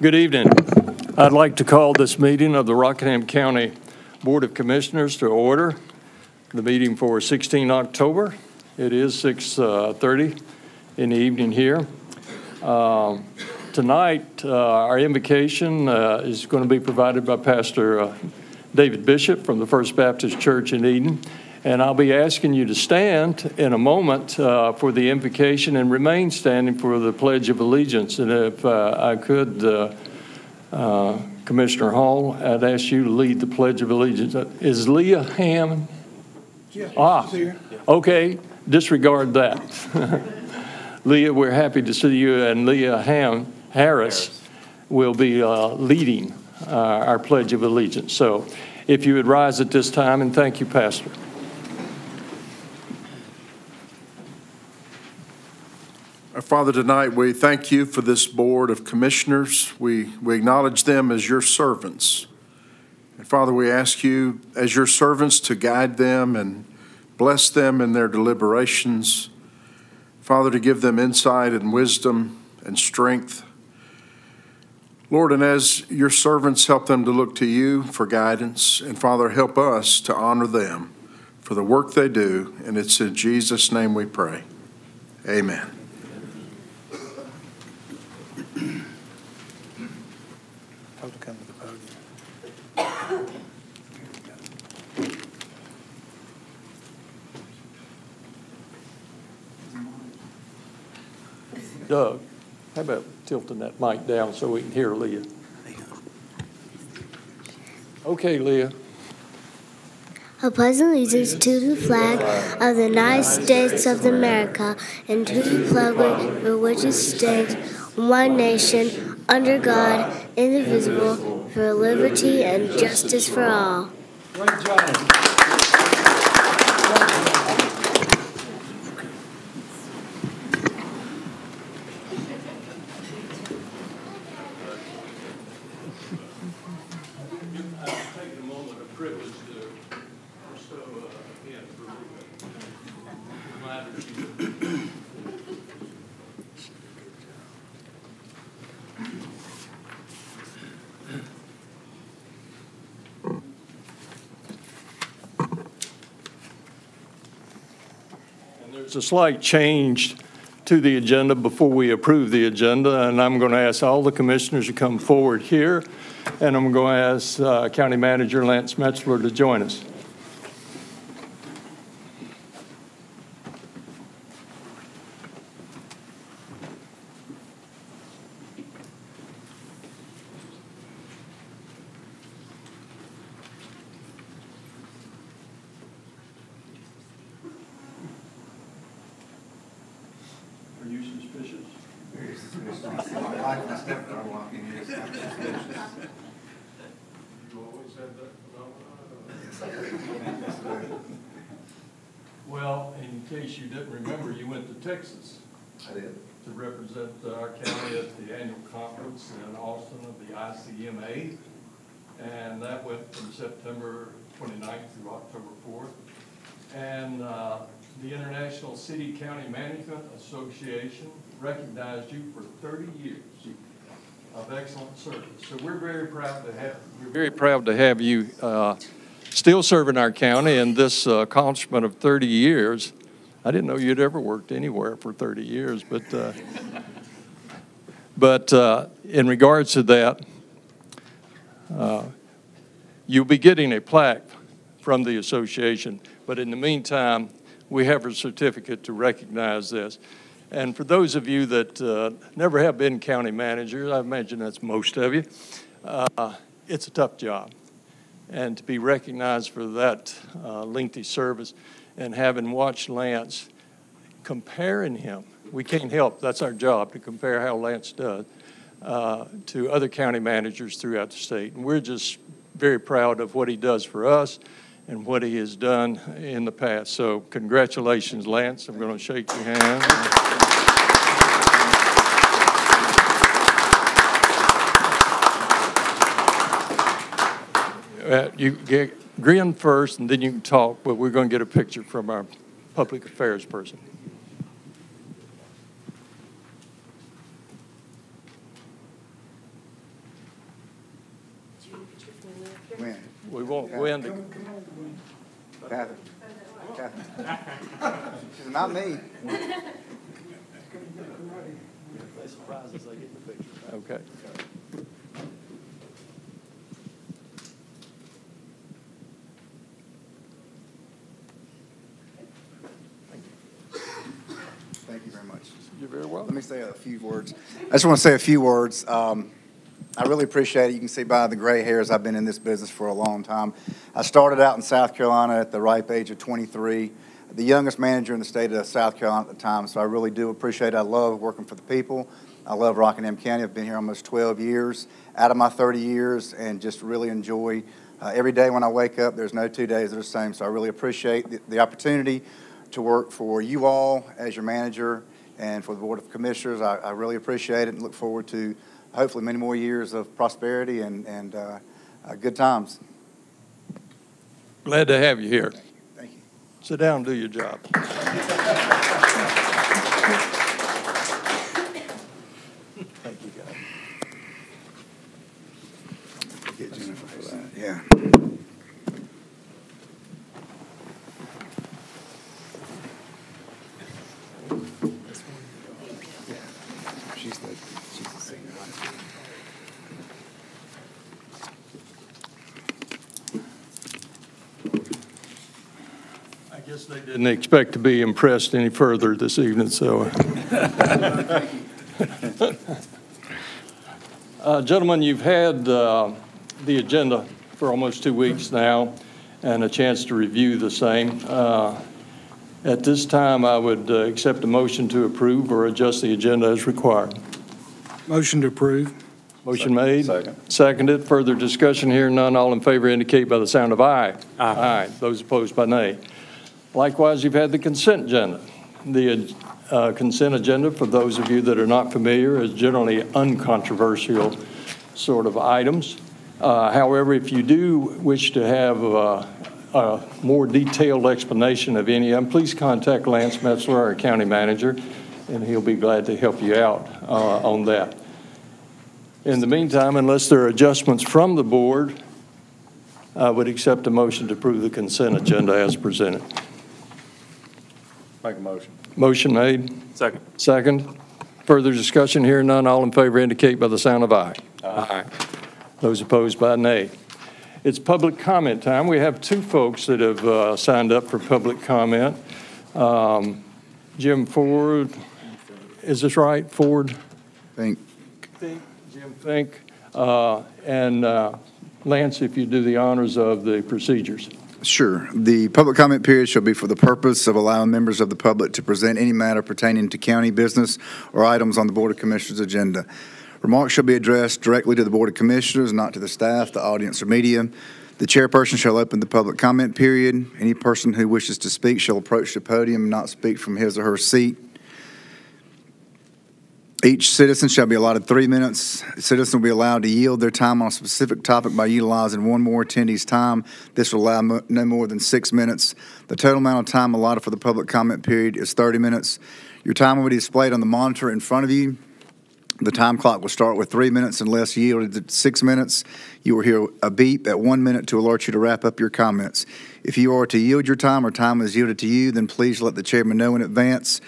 Good evening. I'd like to call this meeting of the Rockingham County Board of Commissioners to order. The meeting for 16 October. It is 6:30 in the evening here. Tonight, our invocation is going to be provided by Pastor David Bishop from the First Baptist Church in Eden. And I'll be asking you to stand in a moment for the invocation and remain standing for the Pledge of Allegiance. And if I could, Commissioner Hall, I'd ask you to lead the Pledge of Allegiance. Is Leah Hammond? Yeah, she's here. Okay, disregard that. Leah, we're happy to see you, and Leah Harris will be leading our Pledge of Allegiance. So if you would rise at this time, and thank you, Pastor. Our Father, tonight we thank you for this board of commissioners. We acknowledge them as your servants. And Father, we ask you as your servants to guide them and bless them in their deliberations. Father, to give them insight and wisdom and strength. Lord, and as your servants, help them to look to you for guidance. And Father, help us to honor them for the work they do. And it's in Jesus' name we pray. Amen. Come to the podium. Doug, how about tilting that mic down so we can hear Leah? Okay, Leah. I pledge allegiance to the flag of the United States of America and to the republic for which it stands, one nation, under God, indivisible, for liberty and justice for all. Great job. There's a slight change to the agenda before we approve the agenda, and I'm going to ask all the commissioners to come forward here, and I'm going to ask County Manager Lance Metzler to join us. Are you suspicious? Very suspicious. My wife and stepdaughter walking in. You always had that phenomenon? Well, in case you didn't remember, you went to Texas. I did. To represent our county at the annual conference in Austin of the ICMA. And that went from September 29th through October 4th. And the International City County Management Association recognized you for 30 years of excellent service. So we're very proud to have you still serving our county, and this accomplishment of 30 years. I didn't know you'd ever worked anywhere for 30 years, but in regards to that, you'll be getting a plaque from the association, but in the meantime, we have a certificate to recognize this. And for those of you that never have been county managers, I imagine that's most of you, it's a tough job. And to be recognized for that lengthy service and having watched Lance, comparing him, we can't help, that's our job, to compare how Lance does to other county managers throughout the state. And we're just very proud of what he does for us and what he has done in the past. So congratulations, Lance. I'm going to shake your hand. You get grin first, and then you can talk, but we're going to get a picture from our public affairs person. When? We want Gwen to. Catherine. Catherine. She said, not me. Okay. Thank you very much. You're very welcome. Let me say a few words. I just want to say a few words. I really appreciate it. You can see by the gray hairs I've been in this business for a long time. I started out in South Carolina at the ripe age of 23, the youngest manager in the state of South Carolina at the time, so I really do appreciate it. I love working for the people. I love Rockingham County. I've been here almost 12 years out of my 30 years and just really enjoy every day when I wake up. There's no 2 days that are the same, so I really appreciate the opportunity to work for you all as your manager and for the Board of Commissioners. I really appreciate it and look forward to hopefully many more years of prosperity and good times. Glad to have you here. Thank you. Sit down and do your job. Thank you, guys. Get Jennifer for that. Yeah. She's the senior. I guess they didn't expect to be impressed any further this evening, so. Gentlemen, you've had the agenda for almost 2 weeks now and a chance to review the same. At this time, I would accept a motion to approve or adjust the agenda as required. Motion to approve. Motion made. Second. Seconded. Further discussion here, none. All in favor indicate by the sound of aye. Aye. Aye. Those opposed by nay. Likewise, you've had the consent agenda. The consent agenda, for those of you that are not familiar, is generally uncontroversial sort of items. However, if you do wish to have a more detailed explanation of any of them, please contact Lance Metzler, our county manager, and he'll be glad to help you out on that. In the meantime, unless there are adjustments from the board, I would accept a motion to approve the consent agenda as presented. Make a motion. Motion made. Second. Second. Further discussion here, none. All in favor indicate by the sound of aye. Aye. Those opposed by nay. It's public comment time. We have two folks that have signed up for public comment. Jim Ford, is this right? Ford? Thank. Jim Fink. And Lance, if you do the honors of the procedures. Sure. The public comment period shall be for the purpose of allowing members of the public to present any matter pertaining to county business or items on the Board of Commissioners agenda. Remarks shall be addressed directly to the Board of Commissioners, not to the staff, the audience, or media. The chairperson shall open the public comment period. Any person who wishes to speak shall approach the podium and not speak from his or her seat. Each citizen shall be allotted 3 minutes. The citizen will be allowed to yield their time on a specific topic by utilizing one more attendee's time. This will allow no more than 6 minutes. The total amount of time allotted for the public comment period is 30 minutes. Your time will be displayed on the monitor in front of you. The time clock will start with 3 minutes unless yielded to 6 minutes. You will hear a beep at 1 minute to alert you to wrap up your comments. If you are to yield your time or time is yielded to you, then please let the chairman know in advance.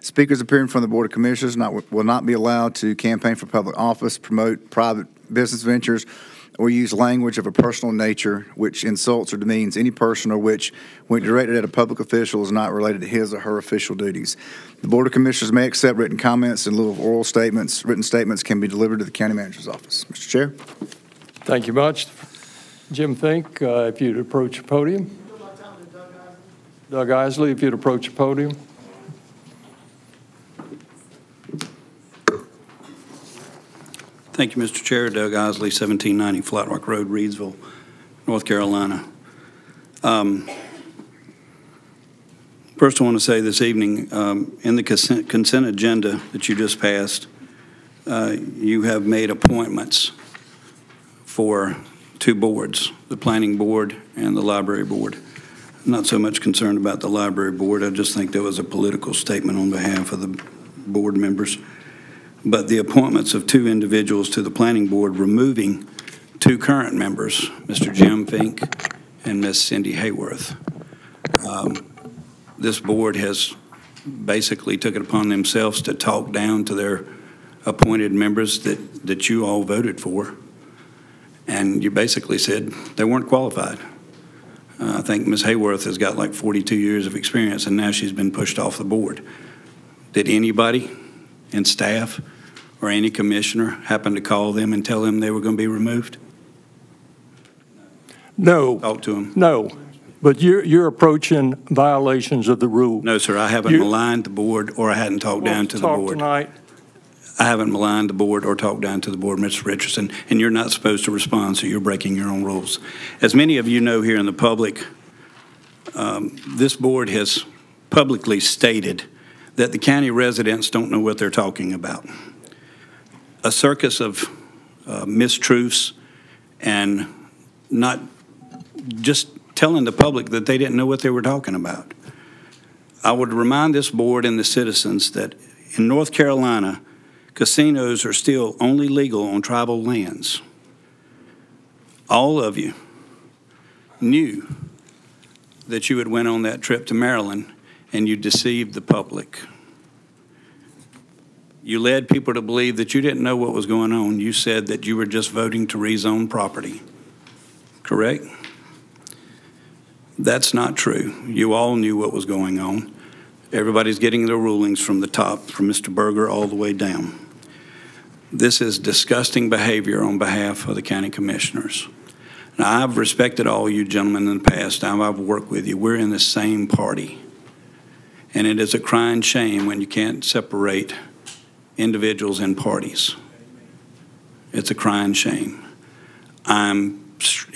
Speakers appearing from the Board of Commissioners will not be allowed to campaign for public office, promote private business ventures, or use language of a personal nature which insults or demeans any person or which, when directed at a public official, is not related to his or her official duties. The Board of Commissioners may accept written comments in lieu of oral statements. Written statements can be delivered to the county manager's office. Mr. Chair. Thank you much. Jim Fink, if you'd approach the podium. Doug Isley, if you'd approach the podium. Thank you, Mr. Chair. Doug Isley, 1790 Flat Rock Road, Reidsville, North Carolina. First, I want to say this evening, in the consent agenda that you just passed, you have made appointments for two boards, the Planning Board and the Library Board. I'm not so much concerned about the Library Board. I just think there was a political statement on behalf of the board members. But the appointments of two individuals to the Planning Board, removing two current members, Mr. Jim Fink and Miss Cindy Hayworth. This board has basically took it upon themselves to talk down to their appointed members that you all voted for, and you basically said they weren't qualified. I think Ms. Hayworth has got like 42 years of experience, and now she's been pushed off the board. Did anybody in staff or any commissioner happen to call them and tell them they were going to be removed? No. Talk to them. No. But you're approaching violations of the rule. No, sir, I haven't maligned the board, or I hadn't talked down to the board. Tonight. I haven't maligned the board or talked down to the board, Mr. Richardson, and you're not supposed to respond, so you're breaking your own rules. As many of you know here in the public, this board has publicly stated that the county residents don't know what they're talking about. A circus of mistruths and not just telling the public that they didn't know what they were talking about. I would remind this board and the citizens that in North Carolina, casinos are still only legal on tribal lands. All of you knew that you had went on that trip to Maryland and you deceived the public. You led people to believe that you didn't know what was going on. You said that you were just voting to rezone property. Correct? That's not true. You all knew what was going on. Everybody's getting their rulings from the top, from Mr. Berger all the way down. This is disgusting behavior on behalf of the county commissioners. Now, I've respected all you gentlemen in the past. I've worked with you. We're in the same party. And it is a crying shame when you can't separate individuals and parties. It's a crying shame. I'm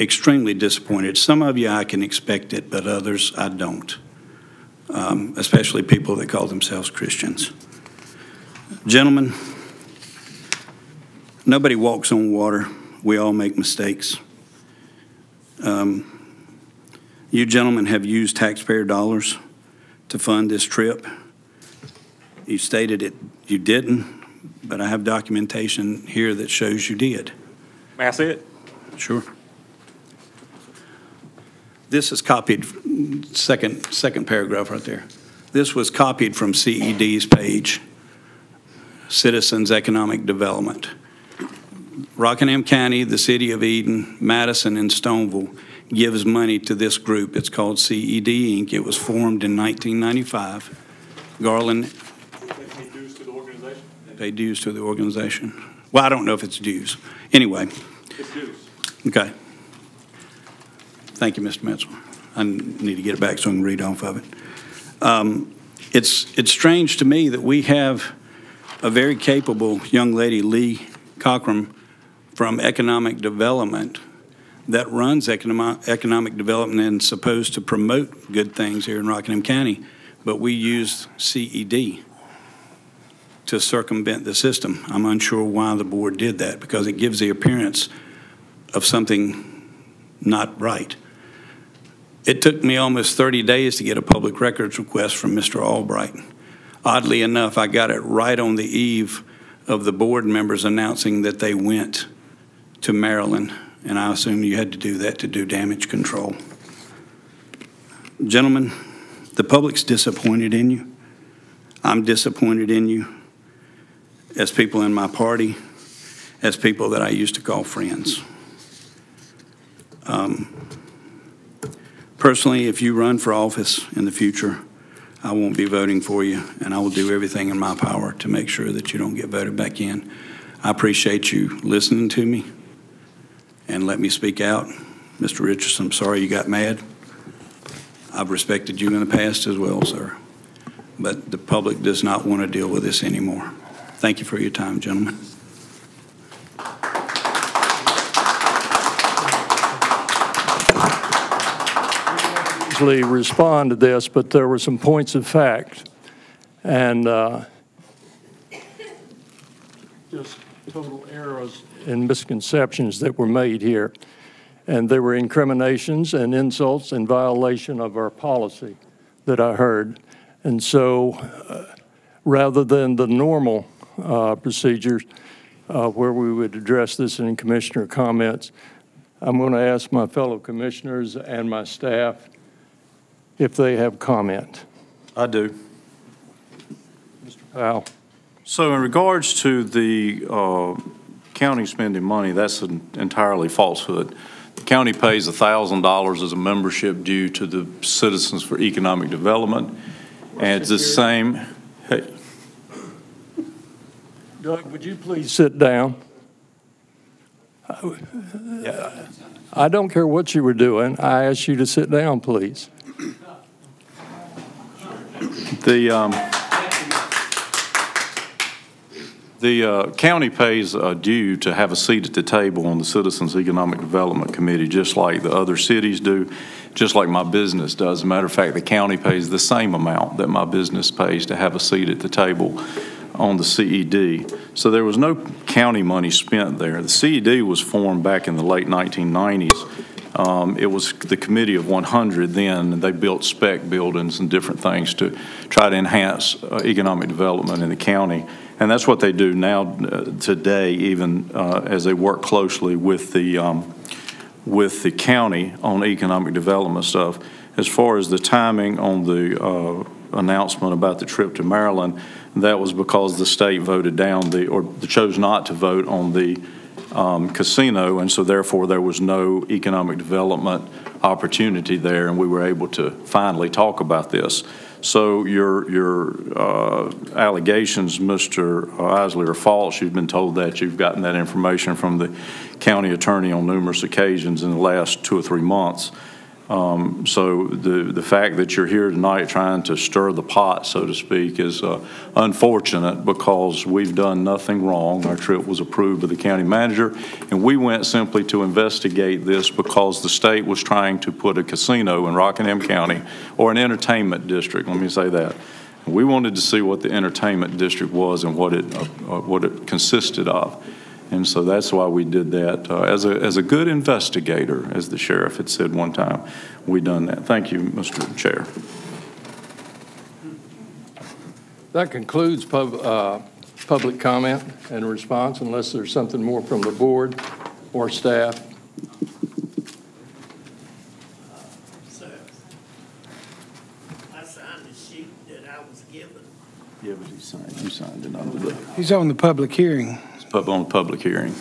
extremely disappointed. Some of you I can expect it, but others I don't, especially people that call themselves Christians. Gentlemen, nobody walks on water. We all make mistakes. You gentlemen have used taxpayer dollars to fund this trip. You stated it, you didn't, but I have documentation here that shows you did. May I see it? Sure. This is copied, second paragraph right there. This was copied from CED's page, Citizens Economic Development. Rockingham County, the City of Eden, Madison, and Stoneville gives money to this group. It's called CED, Inc. It was formed in 1995. Garland. They pay dues to the organization? Pay dues to the organization. Well, I don't know if it's dues. Anyway. It's dues. Okay. Thank you, Mr. Metzler. I need to get it back so I can read off of it. It's strange to me that we have a very capable young lady, Lee Cochran, from Economic Development, that runs economic development and is supposed to promote good things here in Rockingham County, but we use CED to circumvent the system. I'm unsure why the board did that, because it gives the appearance of something not right. It took me almost 30 days to get a public records request from Mr. Albright. Oddly enough, I got it right on the eve of the board members announcing that they went to Maryland, and I assume you had to do that to do damage control. Gentlemen, the public's disappointed in you. I'm disappointed in you as people in my party, as people that I used to call friends. Personally, if you run for office in the future, I won't be voting for you, and I will do everything in my power to make sure that you don't get voted back in. I appreciate you listening to me and let me speak out. Mr. Richardson, I'm sorry you got mad. I've respected you in the past as well, sir. But the public does not want to deal with this anymore. Thank you for your time, gentlemen. Respond to this, but there were some points of fact and just total errors and misconceptions that were made here. And there were incriminations and insults in violation of our policy that I heard. And so rather than the normal procedures where we would address this in commissioner comments, I'm going to ask my fellow commissioners and my staff if they have comment. I do. Mr. Powell. So in regards to the county spending money, that's an entirely falsehood. The county pays $1,000 as a membership due to the Citizens for Economic Development, and it's the same. Hey. Doug, would you please sit down? I don't care what you were doing. I asked you to sit down, please. The county pays a due to have a seat at the table on the Citizens Economic Development Committee, just like the other cities do, just like my business does. As a matter of fact, the county pays the same amount that my business pays to have a seat at the table on the CED. So there was no county money spent there. The CED was formed back in the late 1990s. It was the Committee of 100 then, and they built spec buildings and different things to try to enhance economic development in the county. And that's what they do now today, even as they work closely with the county on economic development stuff. As far as the timing on the announcement about the trip to Maryland, that was because the state voted down or chose not to vote on the casino, and so therefore there was no economic development opportunity there, and we were able to finally talk about this. So your allegations, Mr. Isley, are false. You've been told that. You've gotten that information from the county attorney on numerous occasions in the last 2 or 3 months. So the fact that you're here tonight trying to stir the pot, so to speak, is unfortunate because we've done nothing wrong. Our trip was approved by the county manager, and we went simply to investigate this because the state was trying to put a casino in Rockingham County, or an entertainment district, let me say that. We wanted to see what the entertainment district was and what it consisted of. And so that's why we did that. As a good investigator, as the sheriff had said one time, we done that. Thank you, Mr. Chair. That concludes public comment and response, unless there's something more from the board or staff. Sir, I signed the sheet that I was given. Yeah, but you signed it under the. He's on the public hearing. On public hearing.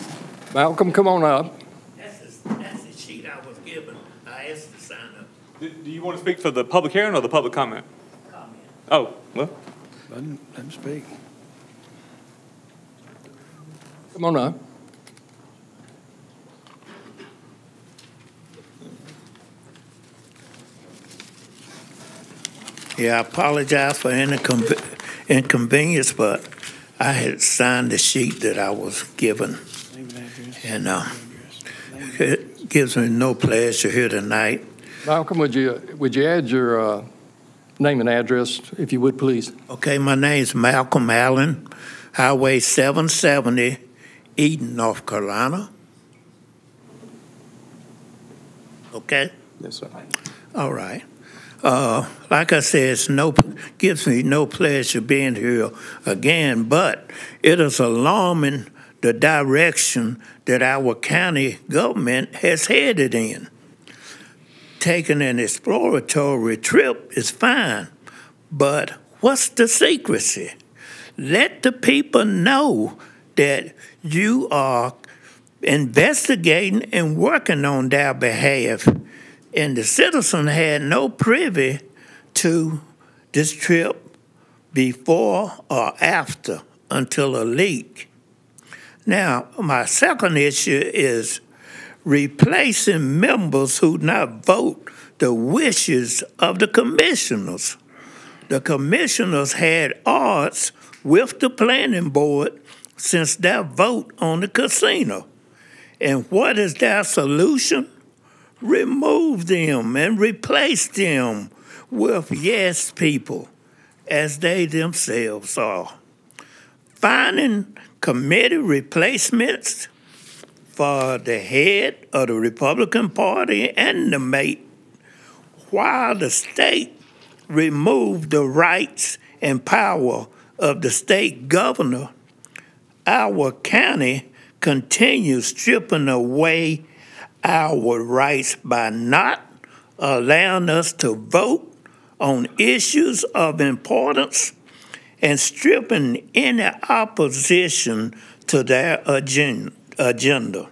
Malcolm, come on up. That's the sheet I was given. I asked to sign up. Do you want to speak for the public hearing or the public comment? Comment. Oh, well. Let him speak. Come on up. Yeah, I apologize for any inconvenience, but I had signed the sheet that I was given, and it gives me no pleasure here tonight. Malcolm, would you add your name and address, if you would, please? Okay, my name is Malcolm Allen, Highway 770, Eden, North Carolina. Okay? Yes, sir. All right. Like I said, gives me no pleasure being here again, but it is alarming the direction that our county government has headed in. Taking an exploratory trip is fine, but what's the secrecy? Let the people know that you are investigating and working on their behalf. And the citizen had no privy to this trip before or after until a leak. Now, my second issue is replacing members who not vote the wishes of the commissioners. The commissioners had odds with the planning board since their vote on the casino. And what is their solution? Remove them and replace them with yes people, as they themselves are. Finding committee replacements for the head of the Republican Party and the mate, while the state removed the rights and power of the state governor, our county continues stripping away our rights by not allowing us to vote on issues of importance and stripping any opposition to their agenda.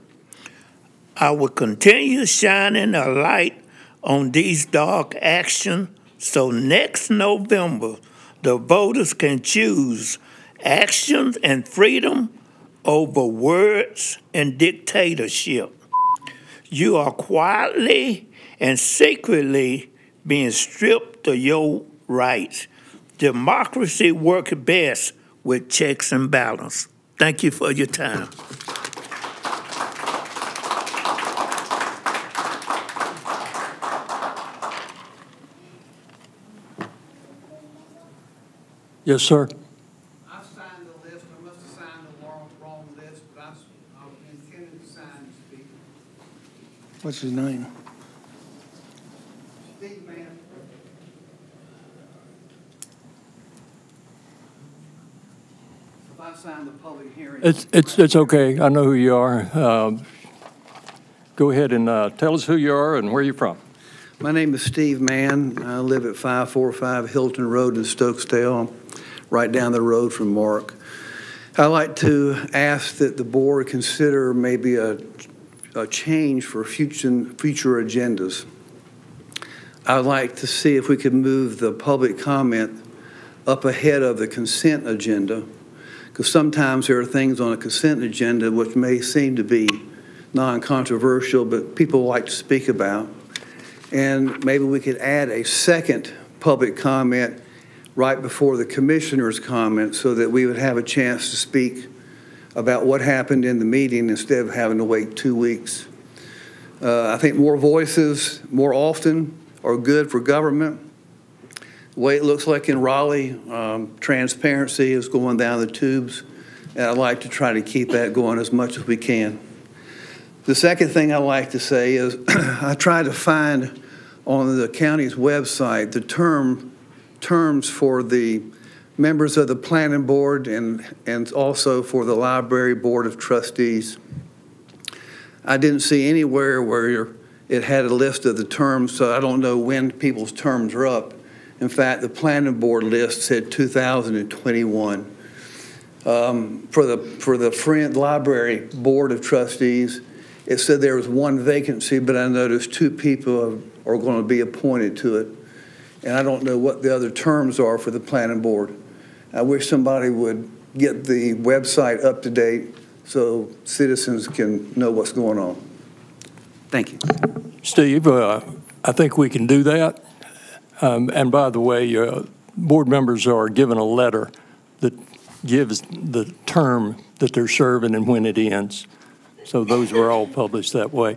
I will continue shining a light on these dark actions so next November the voters can choose actions and freedom over words and dictatorship. You are quietly and secretly being stripped of your rights. Democracy works best with checks and balance. Thank you for your time. Yes, sir. I signed the list. I must have signed the wrong list, but I intended to sign and speak. What's his name? Steve Mann. If I signed the public hearing. It's okay. I know who you are. Go ahead and tell us who you are and where you're from. My name is Steve Mann. I live at 545 Hilton Road in Stokesdale, right down the road from Mark. I'd like to ask that the board consider maybe a change for future agendas. I'd like to see if we could move the public comment up ahead of the consent agenda, because sometimes there are things on a consent agenda which may seem to be non-controversial, but people like to speak about. And maybe we could add a second public comment right before the commissioner's comment so that we would have a chance to speak about what happened in the meeting instead of having to wait 2 weeks. I think more voices more often are good for government. The way it looks like in Raleigh, transparency is going down the tubes, and I'd like to try to keep that going as much as we can. The second thing I like to say is I try to find on the county's website the terms for the members of the planning board and also for the library board of trustees. I didn't see anywhere where it had a list of the terms, so I don't know when people's terms are up. In fact, the planning board list said 2021. For the Friend Library Board of Trustees, it said there was one vacancy, but I noticed 2 people are going to be appointed to it. And I don't know what the other terms are for the planning board. I wish somebody would get the website up to date so citizens can know what's going on. Thank you. Steve, I think we can do that. And by the way, board members are given a letter that gives the term that they're serving and when it ends. So those were all published that way.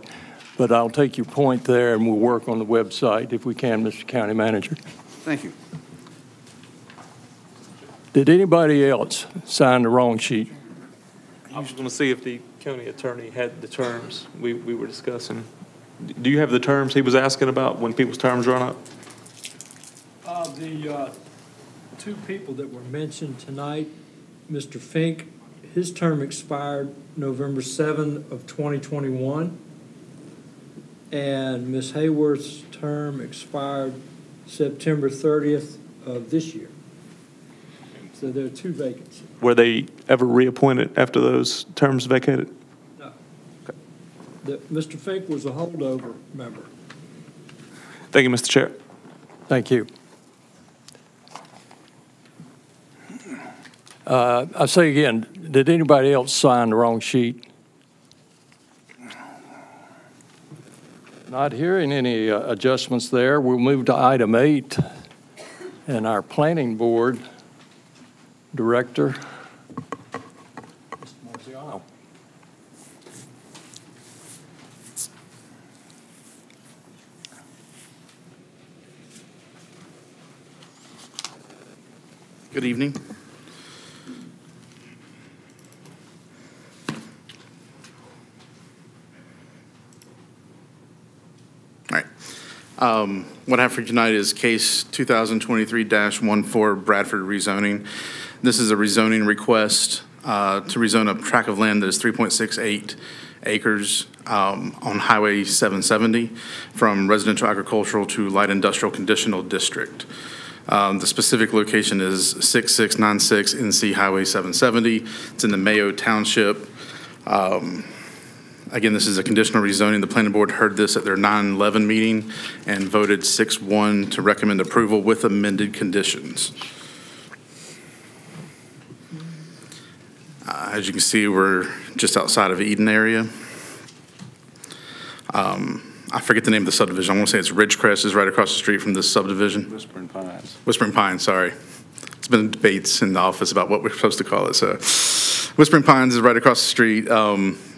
But I'll take your point there, and we'll work on the website if we can, Mr. County Manager. Thank you. Did anybody else sign the wrong sheet? I was going to see if the county attorney had the terms we were discussing. Do you have the terms he was asking about when people's terms run up? The 2 people that were mentioned tonight, Mr. Fink, his term expired November 7th of 2021, and Ms. Hayworth's term expired September 30th of this year. So there are 2 vacancies. Were they ever reappointed after those terms vacated? No. Okay. Mr. Fink was a holdover member. Thank you, Mr. Chair. Thank you. I say again, did anybody else sign the wrong sheet? Not hearing any adjustments there. We'll move to item 8 and our planning board director, Mr. Marziano. Good evening. What I have for you tonight is case 2023-14 Bradford rezoning. This is a rezoning request to rezone a tract of land that is 3.68 acres on Highway 770 from residential agricultural to light industrial conditional district. The specific location is 6696 NC Highway 770. It's in the Mayo Township. Again, this is a conditional rezoning. The planning board heard this at their 9/11 meeting and voted 6-1 to recommend approval with amended conditions. As you can see, we're just outside of Eden area. I forget the name of the subdivision. I want to say it's Ridgecrest is right across the street from this subdivision. Whispering Pines. Whispering Pines, sorry. It's been debates in the office about what we're supposed to call it. So Whispering Pines is right across the street.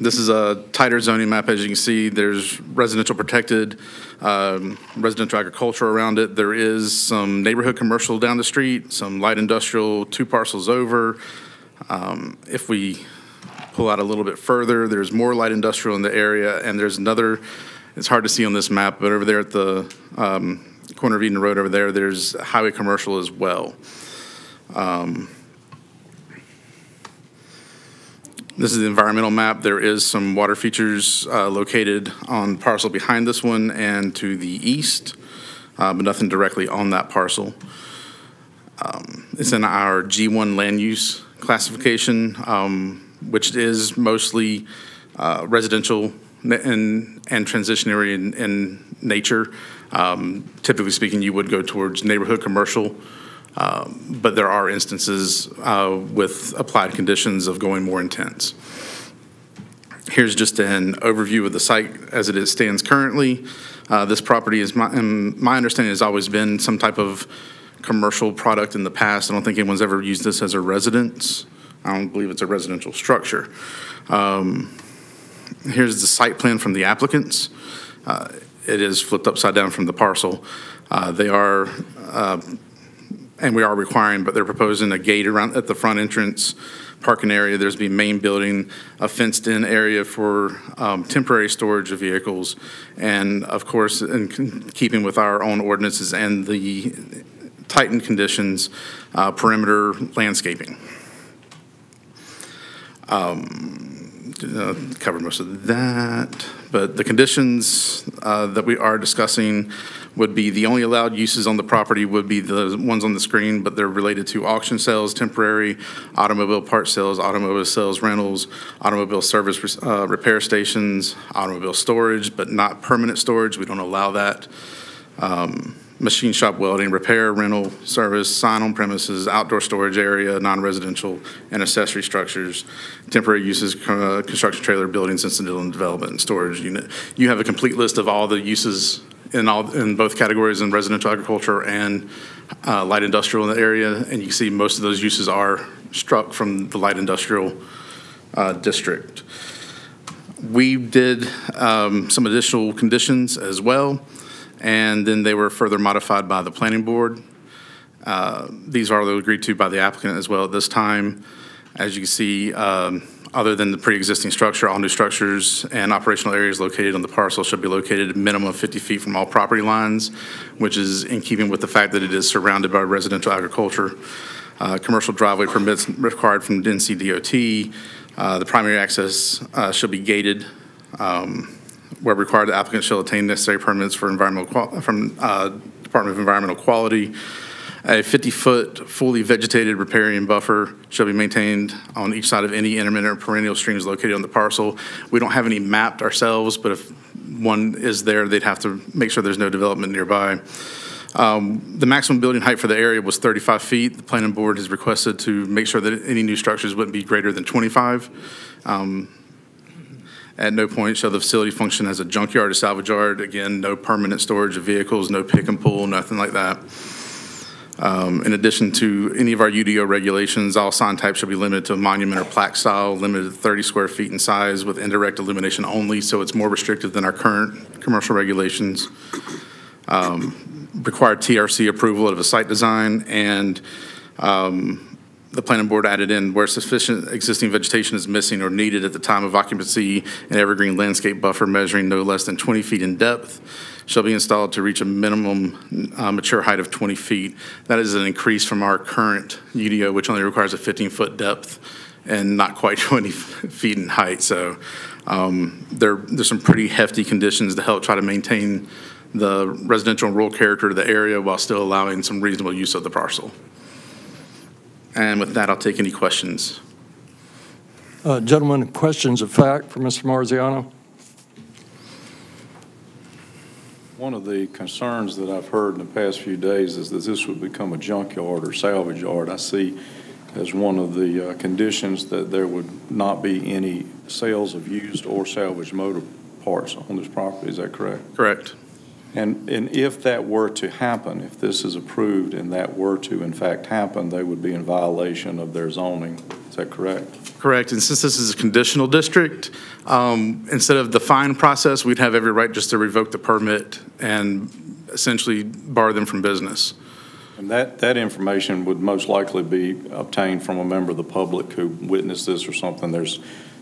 This is a tighter zoning map. As you can see, there's residential protected, residential agriculture around it. There is some neighborhood commercial down the street, some light industrial 2 parcels over. If we pull out a little bit further, there's more light industrial in the area, and there's another, it's hard to see on this map, but over there at the corner of Eden Road over there, there's highway commercial as well. This is the environmental map. There is some water features located on parcel behind this one and to the east, but nothing directly on that parcel. It's in our G1 land use classification, which is mostly residential and transitionary in nature. Typically speaking, you would go towards neighborhood commercial, but there are instances with applied conditions of going more intense. Here's just an overview of the site as it stands currently. This property is, my understanding, has always been some type of commercial product in the past. I don't think anyone's ever used this as a residence. I don't believe it's a residential structure. Here's the site plan from the applicants. It is flipped upside down from the parcel. They are, and we are requiring, but they're proposing a gate around at the front entrance, parking area. There's be main building, a fenced-in area for temporary storage of vehicles, and of course, in keeping with our own ordinances and the tightened conditions, perimeter landscaping. Cover most of that, but the conditions that we are discussing would be the only allowed uses on the property would be the ones on the screen, but they're related to auction sales, temporary automobile part sales, automobile sales rentals, automobile service repair stations, automobile storage, but not permanent storage. We don't allow that. Machine shop welding, repair, rental, service, sign on premises, outdoor storage area, non-residential, and accessory structures, temporary uses, construction trailer, buildings, incidental and development and storage unit. You have a complete list of all the uses in both categories in residential agriculture and light industrial in the area, and you can see most of those uses are struck from the light industrial district. We did some additional conditions as well, and then they were further modified by the planning board. These are agreed to by the applicant as well at this time. As you can see, other than the pre-existing structure, all new structures and operational areas located on the parcel should be located a minimum of 50 feet from all property lines, which is in keeping with the fact that it is surrounded by residential agriculture. Commercial driveway permits required from NCDOT. The primary access should be gated. Where required, the applicant shall obtain necessary permits for from Department of Environmental Quality. A 50-foot fully vegetated riparian buffer shall be maintained on each side of any intermittent or perennial streams located on the parcel. We don't have any mapped ourselves, but if one is there, they'd have to make sure there's no development nearby. The maximum building height for the area was 35 feet. The planning board has requested to make sure that any new structures wouldn't be greater than 25. At no point shall the facility function as a junkyard or salvage yard. Again, no permanent storage of vehicles, no pick and pull, nothing like that. In addition to any of our UDO regulations, all sign types shall be limited to a monument or plaque style, limited to 30 square feet in size with indirect illumination only, so it's more restrictive than our current commercial regulations. Required TRC approval of a site design, and the planning board added in where sufficient existing vegetation is missing or needed at the time of occupancy, an evergreen landscape buffer measuring no less than 20 feet in depth shall be installed to reach a minimum mature height of 20 feet. That is an increase from our current UDO, which only requires a 15-foot depth and not quite 20 feet in height. So there's some pretty hefty conditions to help try to maintain the residential and rural character of the area while still allowing some reasonable use of the parcel. And with that, I'll take any questions. Gentlemen, questions of fact for Mr. Marziano? One of the concerns that I've heard in the past few days is that this would become a junkyard or salvage yard. I see as one of the conditions that there would not be any sales of used or salvaged motor parts on this property. Is that correct? Correct. And if that were to happen, if this is approved and that were to in fact happen, they would be in violation of their zoning. Is that correct? Correct. And since this is a conditional district, instead of the fine process, we'd have every right just to revoke the permit and essentially bar them from business. And that information would most likely be obtained from a member of the public who witnessed this or something. There's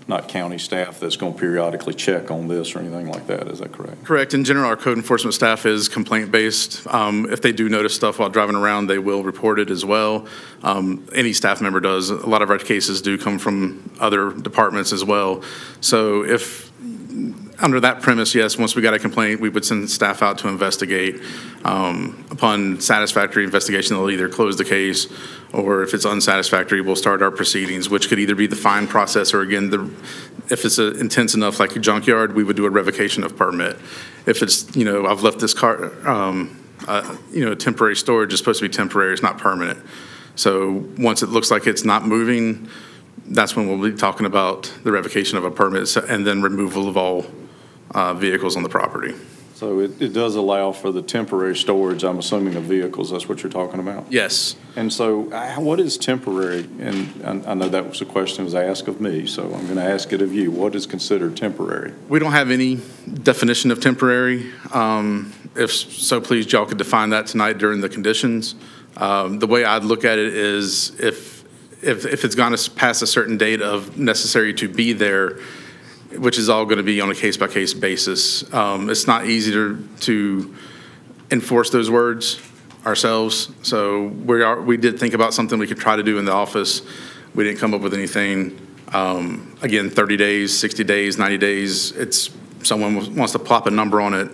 not county staff that's going to periodically check on this or anything like that. Is that correct? Correct. In general, our code enforcement staff is complaint-based. If they do notice stuff while driving around, they will report it as well. Any staff member does. A lot of our cases do come from other departments as well. So if under that premise, yes, once we got a complaint, we would send staff out to investigate. Upon satisfactory investigation, they'll either close the case, or if it's unsatisfactory, we'll start our proceedings, which could either be the fine process or, again, if it's intense enough like a junkyard, we would do a revocation of permit. If it's, I've left this car, temporary storage is supposed to be temporary, it's not permanent. So once it looks like it's not moving, that's when we'll be talking about the revocation of a permit and then removal of all vehicles on the property. So it does allow for the temporary storage, I'm assuming, of vehicles. That's what you're talking about? Yes. And so what is temporary? And I know that was a question that was asked of me, so I'm going to ask it of you. What is considered temporary? We don't have any definition of temporary. If so, please, y'all could define that tonight during the conditions. The way I'd look at it is if it's gone past a certain date of necessary to be there, which is all going to be on a case-by-case basis. It's not easy to enforce those words ourselves. So we did think about something we could try to do in the office. We didn't come up with anything. Again, 30 days, 60 days, 90 days. It's someone wants to plop a number on it,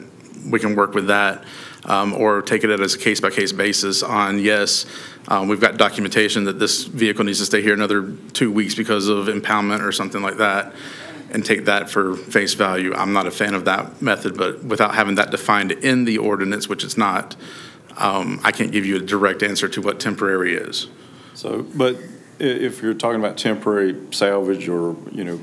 we can work with that. Or take it as a case-by-case basis on, yes, we've got documentation that this vehicle needs to stay here another 2 weeks because of impoundment or something like that, and take that for face value. I'm not a fan of that method, but without having that defined in the ordinance, which it's not, I can't give you a direct answer to what temporary is. So, but if you're talking about temporary salvage or,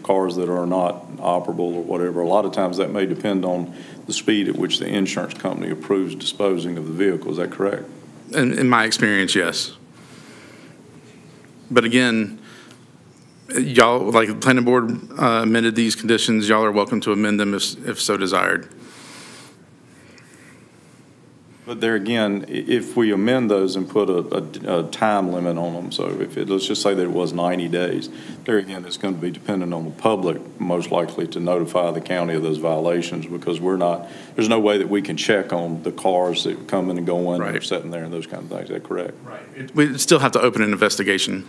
cars that are not operable or whatever, a lot of times that may depend on the speed at which the insurance company approves disposing of the vehicle. Is that correct? In my experience, yes. But again, y'all, like the planning board amended these conditions, y'all are welcome to amend them if so desired. But there again, if we amend those and put a time limit on them, so let's just say that it was 90 days, there again, it's going to be dependent on the public, most likely to notify the county of those violations, because there's no way that we can check on the cars that come in and go in and are sitting there and those kind of things. Is that correct? Right. We still have to open an investigation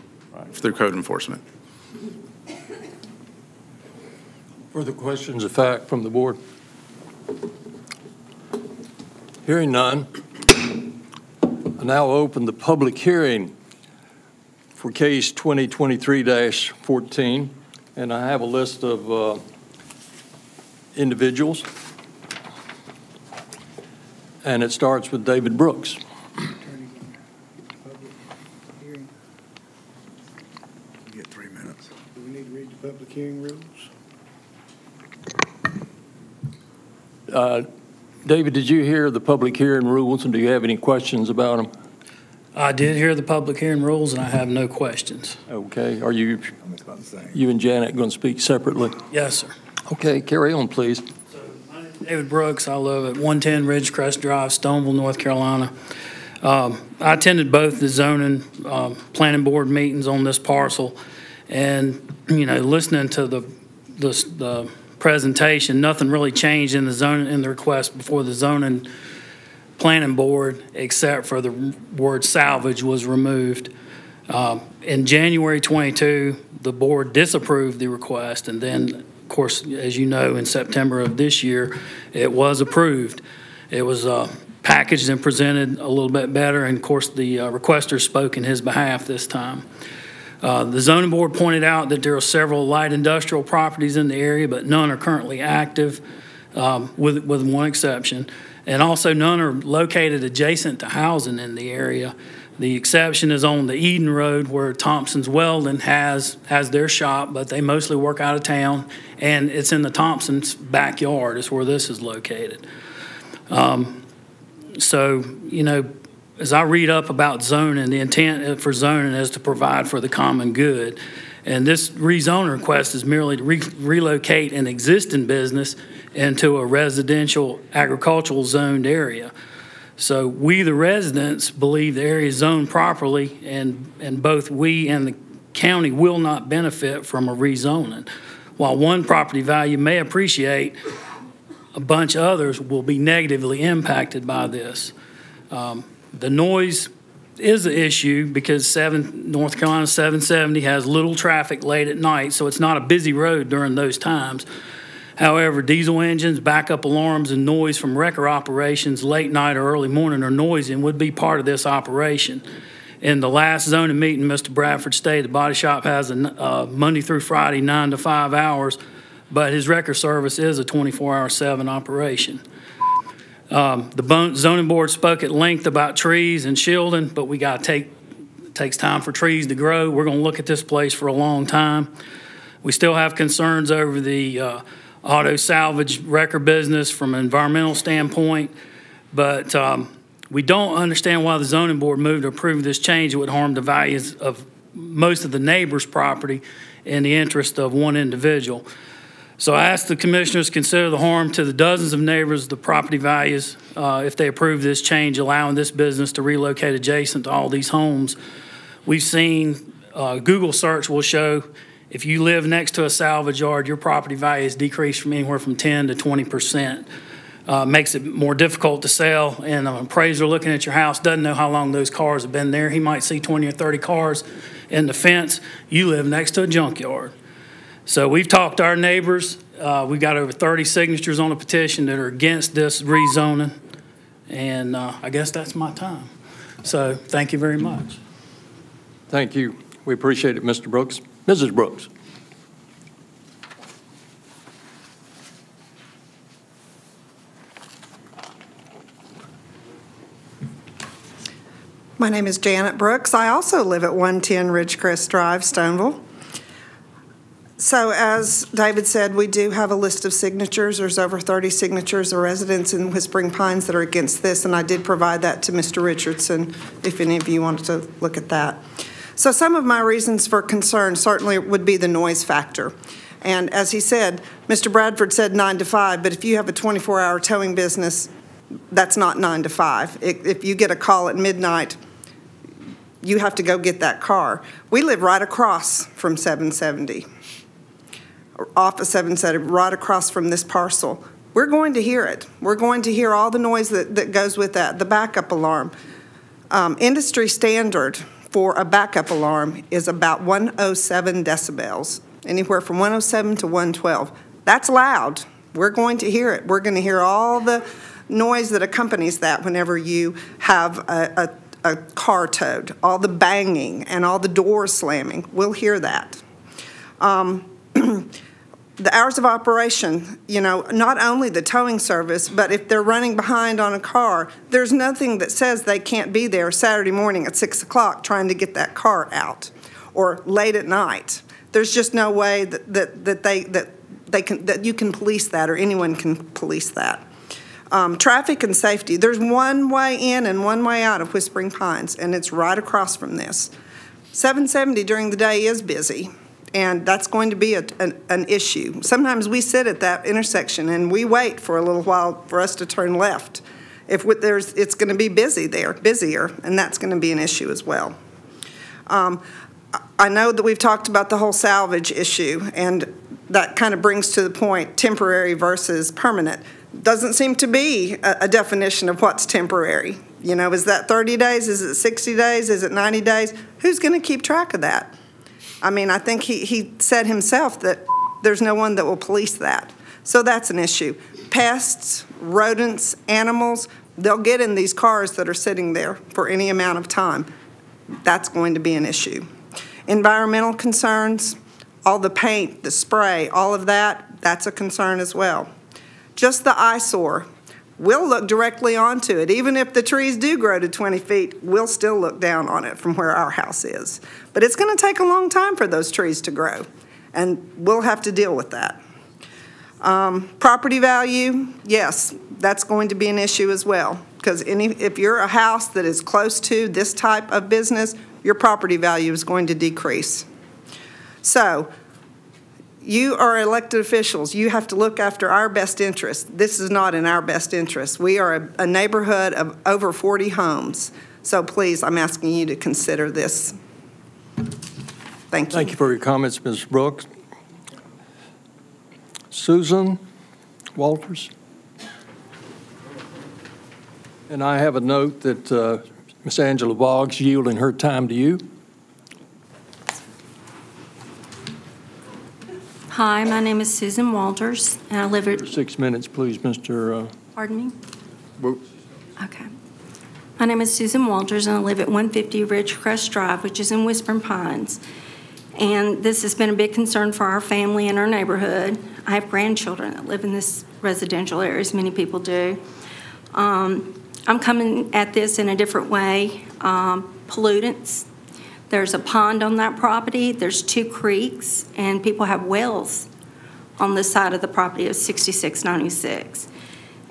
through code enforcement. Further questions of fact from the board? Hearing none, I now open the public hearing for case 2023-14, and I have a list of individuals, and it starts with David Brooks. You get 3 minutes. Do we need to read the public hearing rules? David, did you hear the public hearing rules, and do you have any questions about them? I did hear the public hearing rules, and I have no questions. Okay. Are you and Janet going to speak separately? Yes, sir. Okay. Carry on, please. So, my name is David Brooks. I live at 110 Ridgecrest Drive, Stoneville, North Carolina. I attended both the zoning planning board meetings on this parcel, and listening to the presentation, nothing really changed in the request before the zoning planning board, except for the word salvage was removed. In January 22, the board disapproved the request, and then, of course, as you know, in September of this year, it was approved. It was packaged and presented a little bit better, and of course, the requester spoke in his behalf this time. The zoning board pointed out that there are several light industrial properties in the area, but none are currently active, with one exception. And also none are located adjacent to housing in the area. The exception is on the Eden Road where Thompson's Welding has their shop, but they mostly work out of town, and it's in the Thompson's backyard is where this is located. So, you know, as I read up about zoning, the intent for zoning is to provide for the common good. And this rezone request is merely to relocate an existing business into a residential agricultural zoned area. So we, the residents, believe the area is zoned properly, and both we and the county will not benefit from a rezoning. While one property value may appreciate, a bunch of others will be negatively impacted by this. The noise is an issue because North Carolina 770 has little traffic late at night, so it's not a busy road during those times. However, diesel engines, backup alarms, and noise from wrecker operations late night or early morning are noisy and would be part of this operation. In the last zoning meeting, Mr. Bradford stated the body shop has a Monday through Friday 9 to 5 hours, but his wrecker service is a 24/7 operation. The zoning board spoke at length about trees and shielding, but we got to it takes time for trees to grow. We're going to look at this place for a long time. We still have concerns over the auto salvage wrecker business from an environmental standpoint, but we don't understand why the zoning board moved to approve this change. It would harm the values of most of the neighbors' property in the interest of one individual. So I ask the commissioners to consider the harm to the dozens of neighbors, the property values, if they approve this change, allowing this business to relocate adjacent to all these homes. We've seen Google search will show if you live next to a salvage yard, your property value is decreased from anywhere from 10 to 20%. Makes it more difficult to sell, and an appraiser looking at your house doesn't know how long those cars have been there. He might see 20 or 30 cars in the fence. You live next to a junkyard. So we've talked to our neighbors. We've got over 30 signatures on a petition that are against this rezoning, and I guess that's my time. So thank you very much. Thank you. We appreciate it, Mr. Brooks. Mrs. Brooks. My name is Janet Brooks. I also live at 110 Ridgecrest Drive, Stoneville. So as David said, we do have a list of signatures. There's over 30 signatures of residents in Whispering Pines that are against this, and I did provide that to Mr. Richardson if any of you wanted to look at that. So some of my reasons for concern certainly would be the noise factor. And as he said, Mr. Bradford said 9 to 5, but if you have a 24-hour towing business, that's not 9 to 5. If you get a call at midnight, you have to go get that car. We live right across from 770, off of 770, right across from this parcel. We're going to hear it. We're going to hear all the noise that goes with that, the backup alarm. Industry standard for a backup alarm is about 107 decibels, anywhere from 107 to 112. That's loud. We're going to hear it. We're going to hear all the noise that accompanies that whenever you have a car towed, all the banging and all the doors slamming. We'll hear that. The hours of operation, you know, not only the towing service, but if they're running behind on a car, there's nothing that says they can't be there Saturday morning at 6 o'clock trying to get that car out, or late at night. There's just no way that you can police that, or anyone can police that. Traffic and safety. There's one way in and one way out of Whispering Pines, and it's right across from this. 770 during the day is busy, and that's going to be an issue. Sometimes we sit at that intersection and we wait for a little while for us to turn left. It's going to be busy there, busier, and that's going to be an issue as well. I know that we've talked about the whole salvage issue, and that kind of brings to the point temporary versus permanent. Doesn't seem to be a definition of what's temporary. You know, is that 30 days? Is it 60 days? Is it 90 days? Who's going to keep track of that? I mean, I think he said himself that there's no one that will police that. So that's an issue. Pests, rodents, animals, they'll get in these cars that are sitting there for any amount of time. That's going to be an issue. Environmental concerns, all the paint, the spray, all of that, that's a concern as well. Just the eyesore. We'll look directly onto it. Even if the trees do grow to 20 feet, we'll still look down on it from where our house is. But it's going to take a long time for those trees to grow, and we'll have to deal with that. Property value, yes, that's going to be an issue as well, because if you're a house that is close to this type of business, your property value is going to decrease. So, you are elected officials. You have to look after our best interest. This is not in our best interest. We are a neighborhood of over 40 homes. So please, I'm asking you to consider this. Thank you. Thank you for your comments, Ms. Brooks. Susan Walters. And I have a note that Ms. Angela Boggs yielding her time to you. Hi, my name is Susan Walters, and I live at... 6 minutes, please, Mr. Pardon me? Okay. My name is Susan Walters, and I live at 150 Ridgecrest Drive, which is in Whispering Pines. And this has been a big concern for our family and our neighborhood. I have grandchildren that live in this residential area, as many people do. I'm coming at this in a different way. Pollutants. There's a pond on that property, there's 2 creeks, and people have wells on the side of the property of 6696.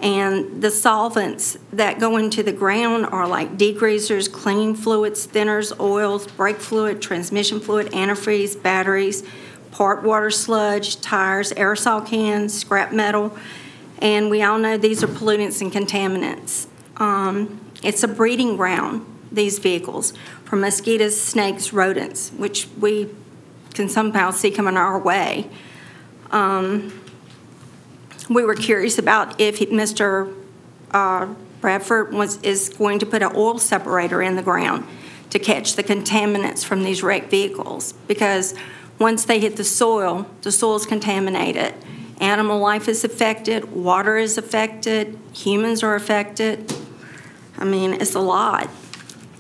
And the solvents that go into the ground are like degreasers, cleaning fluids, thinners, oils, brake fluid, transmission fluid, antifreeze, batteries, part water sludge, tires, aerosol cans, scrap metal. And we all know these are pollutants and contaminants. It's a breeding ground, these vehicles, for mosquitoes, snakes, rodents, which we can somehow see coming our way. We were curious about if Mr. Bradford is going to put an oil separator in the ground to catch the contaminants from these wrecked vehicles, because once they hit the soil is contaminated. Animal life is affected, water is affected, humans are affected. I mean, it's a lot.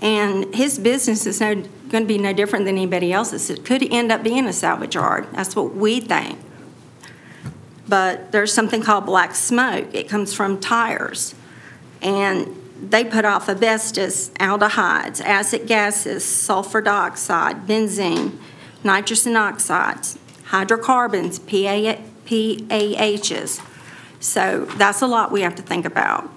And his business is going to be no different than anybody else's. It could end up being a salvage yard. That's what we think. But there's something called black smoke. It comes from tires. And they put off asbestos, aldehydes, acid gases, sulfur dioxide, benzene, nitrogen oxides, hydrocarbons, PAHs. So that's a lot we have to think about.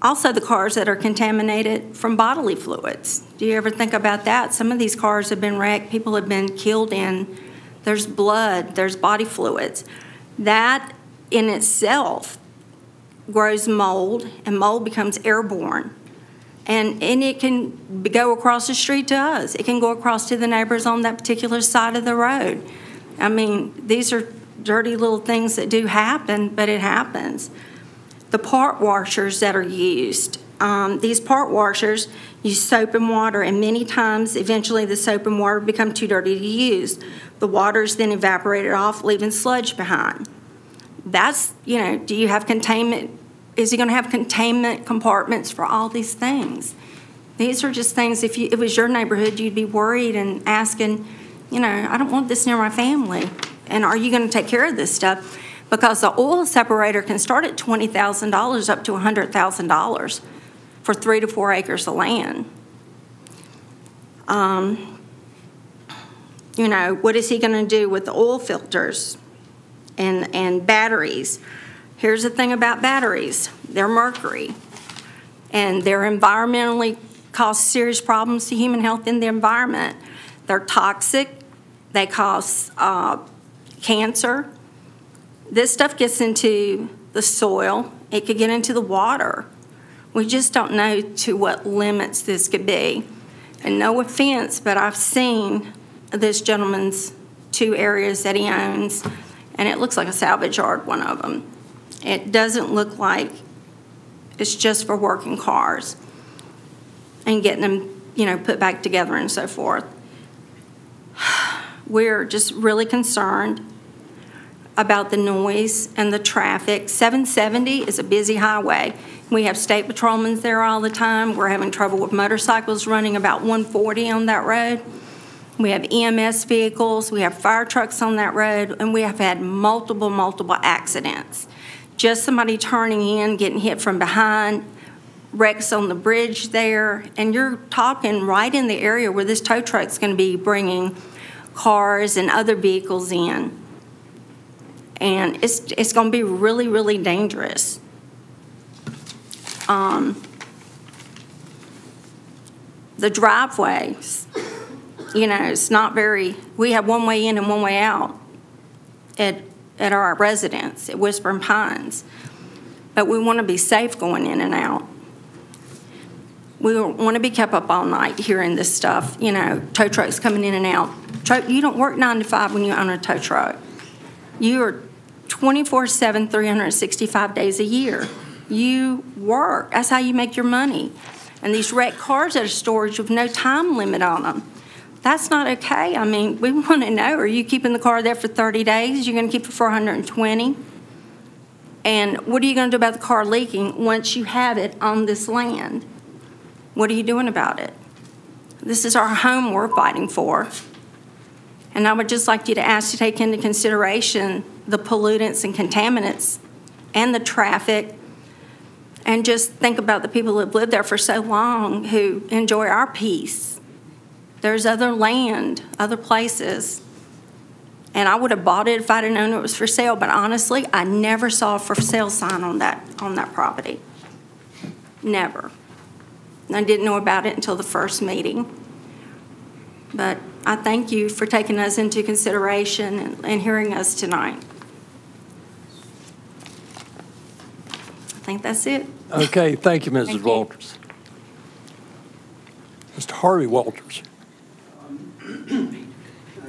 Also, the cars that are contaminated from bodily fluids. Do you ever think about that? Some of these cars have been wrecked, people have been killed in. There's blood, there's body fluids. That in itself grows mold, and mold becomes airborne. And it can go across the street to us. It can go across to the neighbors on that particular side of the road. I mean, these are dirty little things that do happen, but it happens. The part washers that are used, these part washers use soap and water, and many times, eventually, the soap and water become too dirty to use. The water is then evaporated off, leaving sludge behind. That's, you know, do you have containment? Is he going to have containment compartments for all these things? These are just things, if it was your neighborhood, you'd be worried and asking, you know, I don't want this near my family. And are you going to take care of this stuff? Because the oil separator can start at $20,000 up to $100,000 for 3 to 4 acres of land. You know, what is he going to do with the oil filters and batteries? Here's the thing about batteries. They're mercury, and they're environmentally cause serious problems to human health in the environment. They're toxic. They cause cancer. This stuff gets into the soil. It could get into the water. We just don't know to what limits this could be. And no offense, but I've seen this gentleman's 2 areas that he owns, and it looks like a salvage yard, one of them. It doesn't look like it's just for working cars. and getting them, put back together and so forth. We're just really concerned about the noise and the traffic. 770 is a busy highway. We have state patrolmen there all the time. We're having trouble with motorcycles running about 140 on that road. We have EMS vehicles. We have fire trucks on that road, and we have had multiple accidents. Just somebody turning in, getting hit from behind, wrecks on the bridge there, and you're talking right in the area where this tow truck's going to be bringing cars and other vehicles in. And it's going to be really, really dangerous. The driveways, it's not very, we have one way in and one way out at our residence at Whispering Pines. But we want to be safe going in and out. We don't want to be kept up all night hearing this stuff, tow trucks coming in and out. You don't work 9 to 5 when you own a tow truck. You are 24/7, 365 days a year. You work. That's how you make your money. And these wrecked cars that are storage with no time limit on them, that's not okay. I mean, we want to know, are you keeping the car there for 30 days? You're going to keep it for 120? And what are you going to do about the car leaking once you have it on this land? What are you doing about it? This is our home we're fighting for. And I would just like you to ask to take into consideration the pollutants and contaminants and the traffic, and just think about the people who have lived there for so long who enjoy our peace. There's other land, other places. And I would have bought it if I'd have known it was for sale, but honestly, I never saw a for sale sign on that property. Never. And I didn't know about it until the first meeting. But I thank you for taking us into consideration and hearing us tonight. I think that's it. Okay, thank you, Mrs. Thank you. Walters. Mr. Harvey Walters.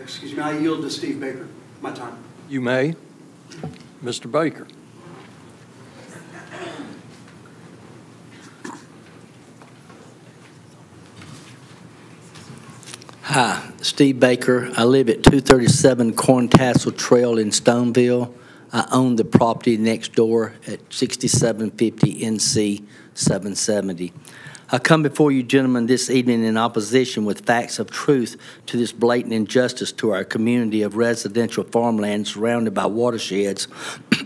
Excuse me, I yield to Steve Baker. My time. You may. Mr. Baker. Hi, Steve Baker. I live at 237 Corntassel Trail in Stoneville. I own the property next door at 6750 NC 770. I come before you gentlemen this evening in opposition with facts of truth to this blatant injustice to our community of residential farmland surrounded by watersheds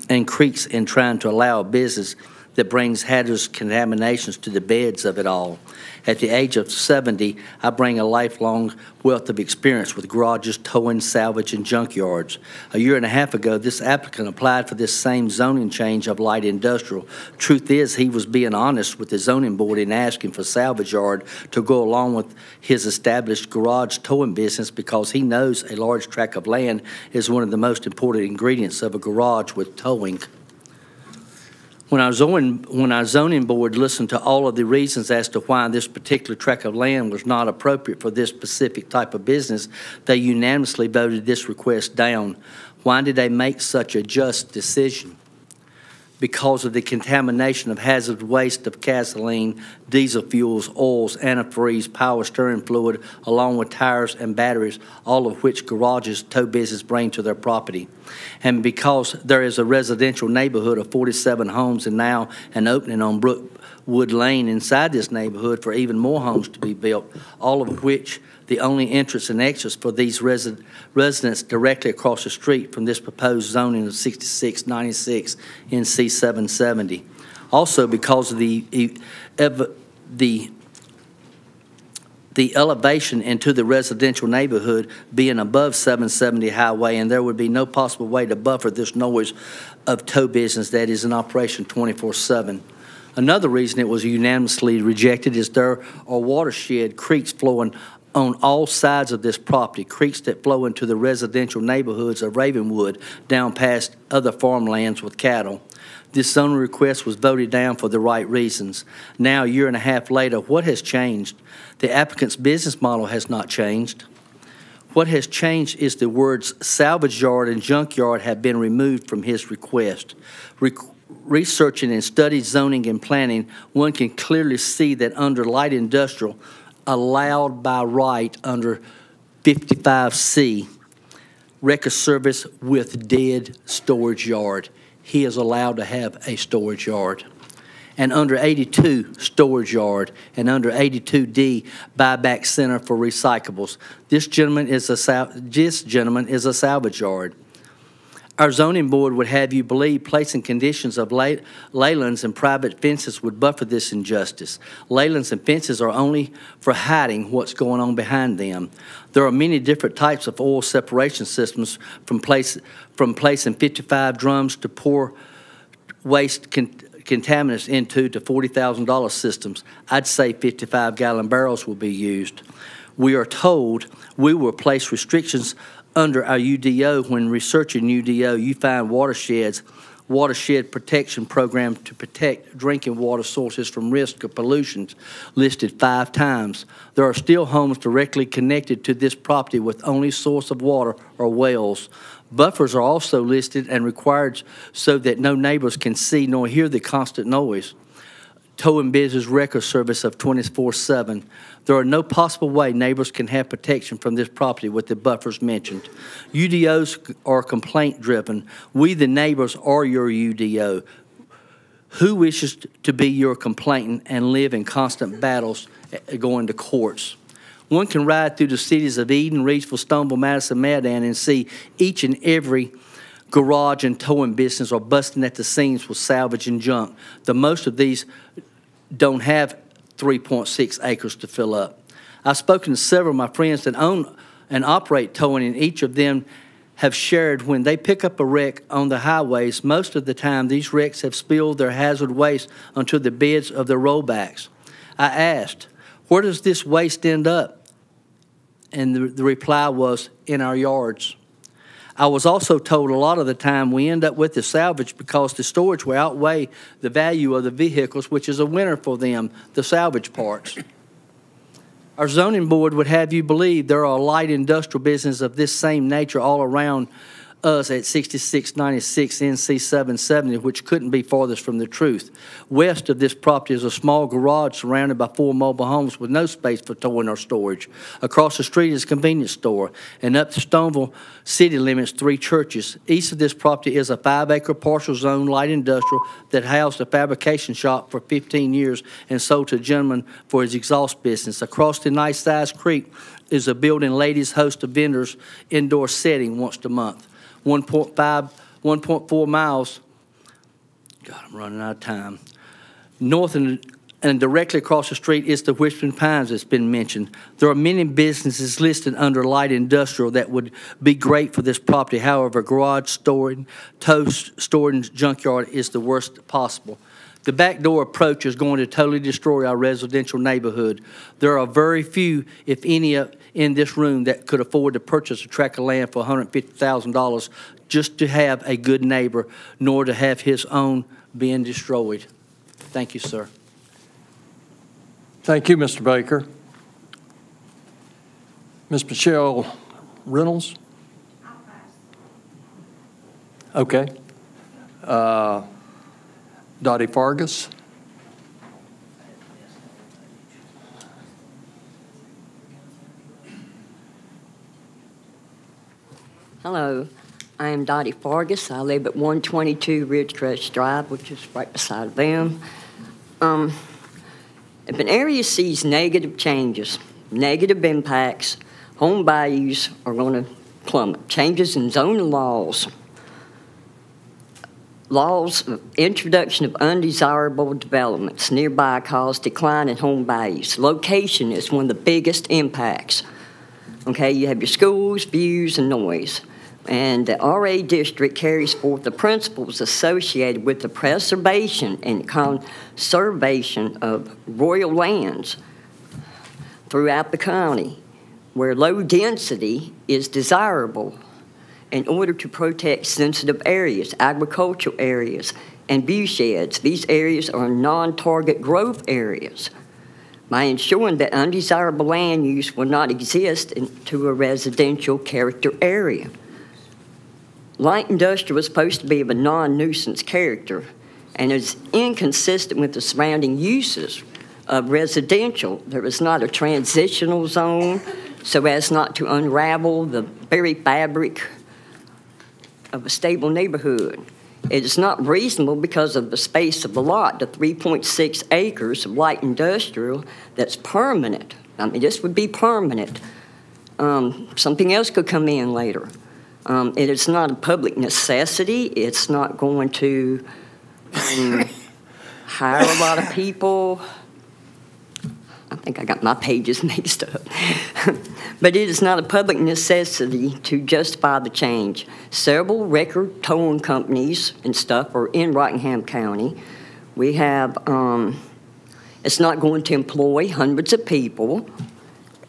and creeks, and trying to allow a business that brings hazardous contaminations to the beds of it all. At the age of 70, I bring a lifelong wealth of experience with garages, towing, salvage, and junkyards. A year and a half ago, this applicant applied for this same zoning change of light industrial. Truth is, he was being honest with the zoning board in asking for salvage yard to go along with his established garage towing business, because he knows a large tract of land is one of the most important ingredients of a garage with towing. When our zoning board listened to all of the reasons as to why this particular tract of land was not appropriate for this specific type of business, they unanimously voted this request down. Why did they make such a just decision? Because of the contamination of hazardous waste of gasoline, diesel fuels, oils, antifreeze, power steering fluid, along with tires and batteries, all of which garages tow business bring to their property. And because there is a residential neighborhood of 47 homes and now an opening on Brookwood Lane inside this neighborhood for even more homes to be built, all of which the only entrance and exits for these residents directly across the street from this proposed zoning of 6696 NC 770. Also, because of the elevation into the residential neighborhood being above 770 highway, and there would be no possible way to buffer this noise of tow business that is in operation 24/7. Another reason it was unanimously rejected is there are watershed creeks flowing on all sides of this property, creeks that flow into the residential neighborhoods of Ravenwood down past other farmlands with cattle. This zoning request was voted down for the right reasons. Now, a year and a half later, what has changed? The applicant's business model has not changed. What has changed is the words salvage yard and junkyard have been removed from his request. researching and studied zoning and planning, one can clearly see that under light industrial, allowed by right under 55C, record service with dead storage yard. He is allowed to have a storage yard. And under 82, storage yard, and under 82D, buyback center for recyclables. This gentleman is a salvage yard. Our zoning board would have you believe placing conditions of leylands and private fences would buffer this injustice. Leylands and fences are only for hiding what's going on behind them. There are many different types of oil separation systems, from placing 55 drums to pour waste contaminants into to $40,000 systems. I'd say 55-gallon barrels will be used. We are told we will place restrictions under our UDO. When researching UDO, you find watershed protection program to protect drinking water sources from risk of pollution listed 5 times. There are still homes directly connected to this property with only source of water or wells. Buffers are also listed and required so that no neighbors can see nor hear the constant noise. Towing business record service of 24/7. There are no possible way neighbors can have protection from this property with the buffers mentioned. UDOs are complaint driven. We, the neighbors, are your UDO. Who wishes to be your complainant and live in constant battles going to courts? One can ride through the cities of Eden, Reidsville, Stoneville, Madison, Mandan, and see each and every garage and towing business are busting at the seams with salvage and junk. The most of these don't have 3.6 acres to fill up. I've spoken to several of my friends that own and operate towing, and each of them have shared when they pick up a wreck on the highways, most of the time these wrecks have spilled their hazard waste onto the beds of their rollbacks. I asked, where does this waste end up? And the reply was, in our yards. I was also told a lot of the time we end up with the salvage because the storage will outweigh the value of the vehicles, which is a winner for them, the salvage parts. Our zoning board would have you believe there are light industrial businesses of this same nature all around us at 6696 NC 770, which couldn't be farthest from the truth. West of this property is a small garage surrounded by 4 mobile homes with no space for towing or storage. Across the street is a convenience store, and up to Stoneville city limits 3 churches. East of this property is a 5-acre partial zone light industrial that housed a fabrication shop for 15 years and sold to a gentleman for his exhaust business. Across the Nice Size Creek is a building ladies host of vendors indoor setting once a month. 1.4 miles, God, I'm running out of time. North and directly across the street is the Whispering Pines that's been mentioned. There are many businesses listed under light industrial that would be great for this property. However, garage storing, tow storing, junkyard is the worst possible. The backdoor approach is going to totally destroy our residential neighborhood. There are very few, if any, in this room that could afford to purchase a tract of land for $150,000 just to have a good neighbor, nor to have his own being destroyed. Thank you, sir. Thank you, Mr. Baker. Ms. Michelle Reynolds? Okay. Dottie Fargus? Hello, I am Dottie Fargus. I live at 122 Ridgecrest Drive, which is right beside them. If an area sees negative changes, negative impacts, home values are going to plummet. Changes in zoning laws, introduction of undesirable developments nearby cause decline in home values. Location is one of the biggest impacts. Okay, you have your schools, views, and noise. And the RA district carries forth the principles associated with the preservation and conservation of royal lands throughout the county, where low density is desirable in order to protect sensitive areas, agricultural areas, and view sheds. These areas are non-target growth areas by ensuring that undesirable land use will not exist into a residential character area. Light industrial is supposed to be of a non-nuisance character, and is inconsistent with the surrounding uses of residential. There is not a transitional zone so as not to unravel the very fabric of a stable neighborhood. It is not reasonable because of the space of the lot, the 3.6 acres of light industrial that's permanent. I mean, this would be permanent. Something else could come in later. It is not a public necessity. It's not going to hire a lot of people. I think I got my pages mixed up. But it is not a public necessity to justify the change. Several record towing companies and stuff are in Rockingham County. We have, it's not going to employ hundreds of people.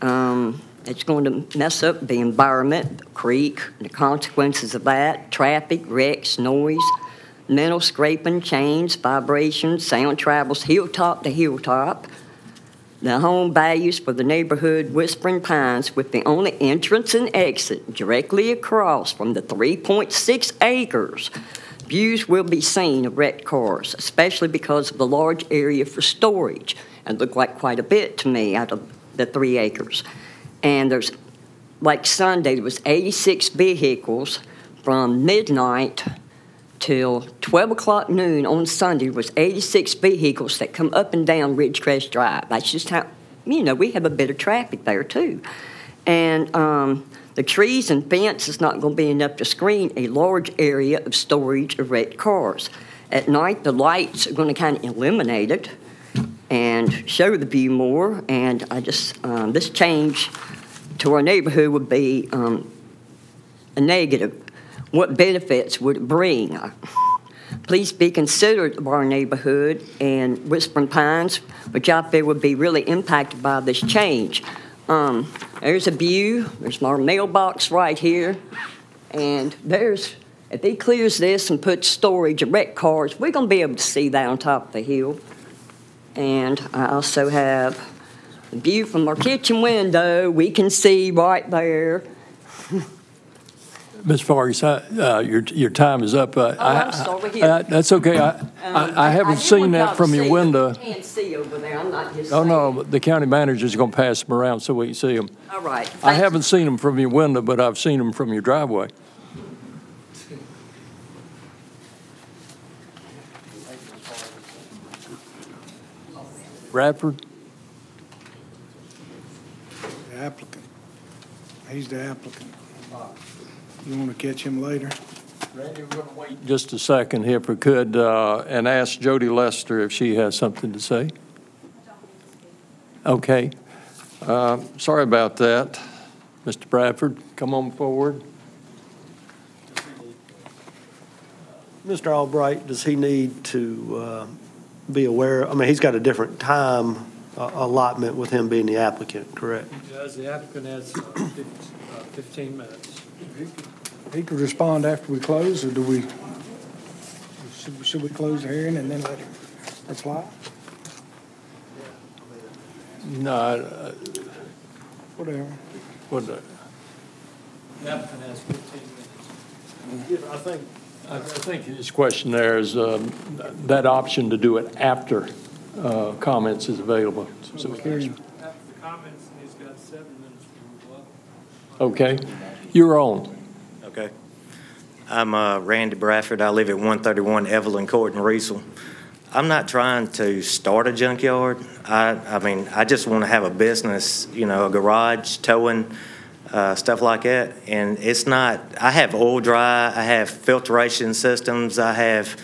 It's going to mess up the environment, the creek, the consequences of that, traffic, wrecks, noise, metal scraping, chains, vibrations, sound travels hilltop to hilltop. The home values for the neighborhood Whispering Pines, with the only entrance and exit directly across from the 3.6 acres. Views will be seen of wrecked cars, especially because of the large area for storage. It looked like quite a bit to me out of the 3 acres. And there's, like Sunday, there was 86 vehicles from midnight till 12 o'clock noon on Sunday. Was 86 vehicles that come up and down Ridgecrest Drive. That's just how, you know, we have a bit of traffic there too. And the trees and fence is not going to be enough to screen a large area of storage of wrecked cars. At night, the lights are going to kind of eliminate it and show the view more. And I just, this change to our neighborhood would be a negative. What benefits would it bring? Please be considerate of our neighborhood and Whispering Pines, which I feel would be really impacted by this change. There's a view. There's our mailbox right here. And there's, if he clears this and puts storage of wrecked cars, we're going to be able to see that on top of the hill. And I also have a view from our kitchen window. We can see right there. Ms. Vargas, your time is up. I'm sorry. That's okay. I haven't seen that from your window. You can't see over there. I'm not just Oh, no, the county manager is going to pass them around so we can see them. All right. I haven't seen them from your window, but I've seen them from your driveway. Bradford? The applicant. He's the applicant. You want to catch him later? Randy, we're going to wait just a second here if we could and ask Jody Lester if she has something to say. Okay. Sorry about that. Mr. Bradford, come on forward. Mr. Albright, does he need to be aware? I mean, he's got a different time allotment with him being the applicant, correct? He does. The applicant has 15 minutes. He could respond after we close, or do we, should we close the hearing and then let him reply? No. Whatever. What? The applicant has 15 minutes. I think his question there is that option to do it after comments is available. So after the comments, he's got 7 minutes to reply. Okay. You're on. Okay. I'm Randy Bradford. I live at 131 Evelyn Court in Riesel. I'm not trying to start a junkyard. I mean, I just want to have a business, you know, a garage, towing, stuff like that. And it's not, I have oil dry, I have filtration systems, I have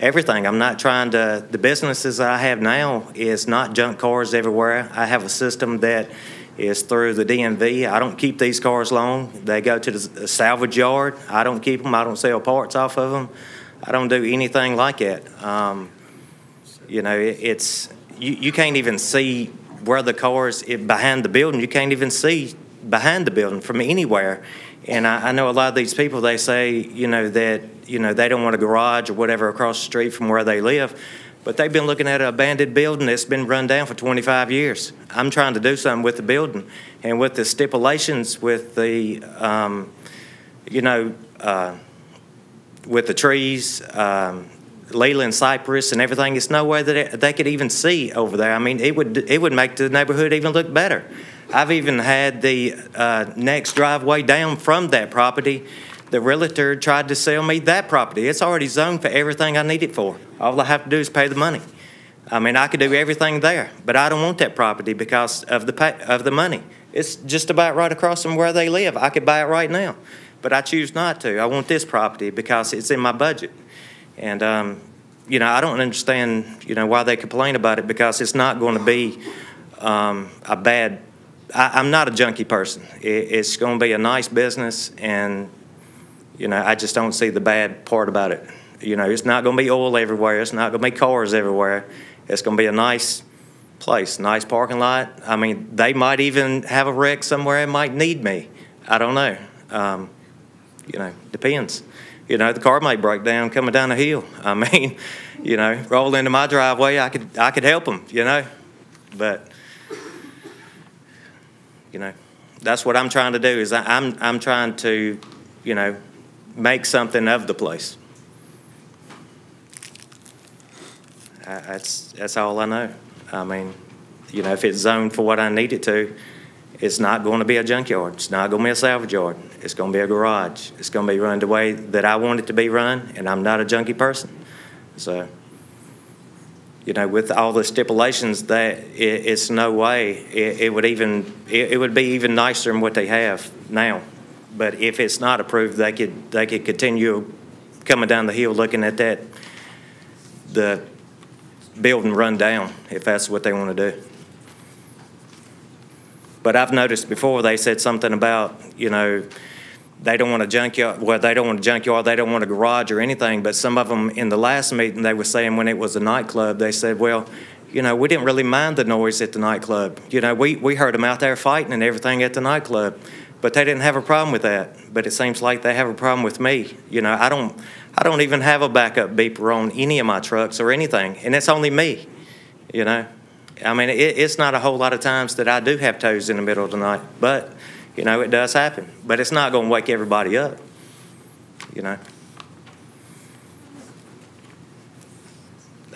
everything. I'm not trying to, the businesses I have now is not junk cars everywhere. I have a system that is through the DMV. I don't keep these cars long. They go to the salvage yard. I don't keep them. I don't sell parts off of them. I don't do anything like that. You know, it's you can't even see where the cars behind the building. You can't even see behind the building from anywhere. And I know a lot of these people, they say, you know, that, you know, they don't want a garage or whatever across the street from where they live. But they've been looking at an abandoned building that's been run down for 25 years. I'm trying to do something with the building. And with the stipulations, with the, you know, with the trees, Leland Cypress and everything. It's no way that they could even see over there. I mean, it would make the neighborhood even look better. I've even had the next driveway down from that property. The realtor tried to sell me that property. It's already zoned for everything I need it for. All I have to do is pay the money. I mean, I could do everything there, but I don't want that property because of the money. It's just about right across from where they live. I could buy it right now, but I choose not to. I want this property because it's in my budget. And, you know, I don't understand, you know, why they complain about it, because it's not going to be a bad, I'm not a junkie person. It's going to be a nice business, and, you know, I just don't see the bad part about it. You know, it's not going to be oil everywhere. It's not going to be cars everywhere. It's going to be a nice place, nice parking lot. I mean, they might even have a wreck somewhere and might need me. I don't know. You know, depends. You know, the car might break down coming down the hill. I mean, you know, roll into my driveway, I could help them, you know. But, you know, that's what I'm trying to do, is I'm trying to, you know, make something of the place. That's all I know. I mean, you know, if it's zoned for what I need it to, it's not going to be a junkyard. It's not going to be a salvage yard. It's going to be a garage. It's going to be run the way that I want it to be run, and I'm not a junkie person. So, you know, with all the stipulations, that it's no way it would be even nicer than what they have now. But if it's not approved, they could continue coming down the hill looking at the building run down, if that's what they want to do. But I've noticed before they said something about, you know, they don't want a junkyard. Well, they don't want a junkyard. They don't want a garage or anything. But some of them in the last meeting, they were saying when it was a nightclub, they said, well, you know, we didn't really mind the noise at the nightclub. You know, we heard them out there fighting and everything at the nightclub, but they didn't have a problem with that. But it seems like they have a problem with me. You know, I don't even have a backup beeper on any of my trucks or anything, and it's only me. You know, I mean, it's not a whole lot of times that I do have tows in the middle of the night, but, you know, it does happen. But it's not going to wake everybody up, you know.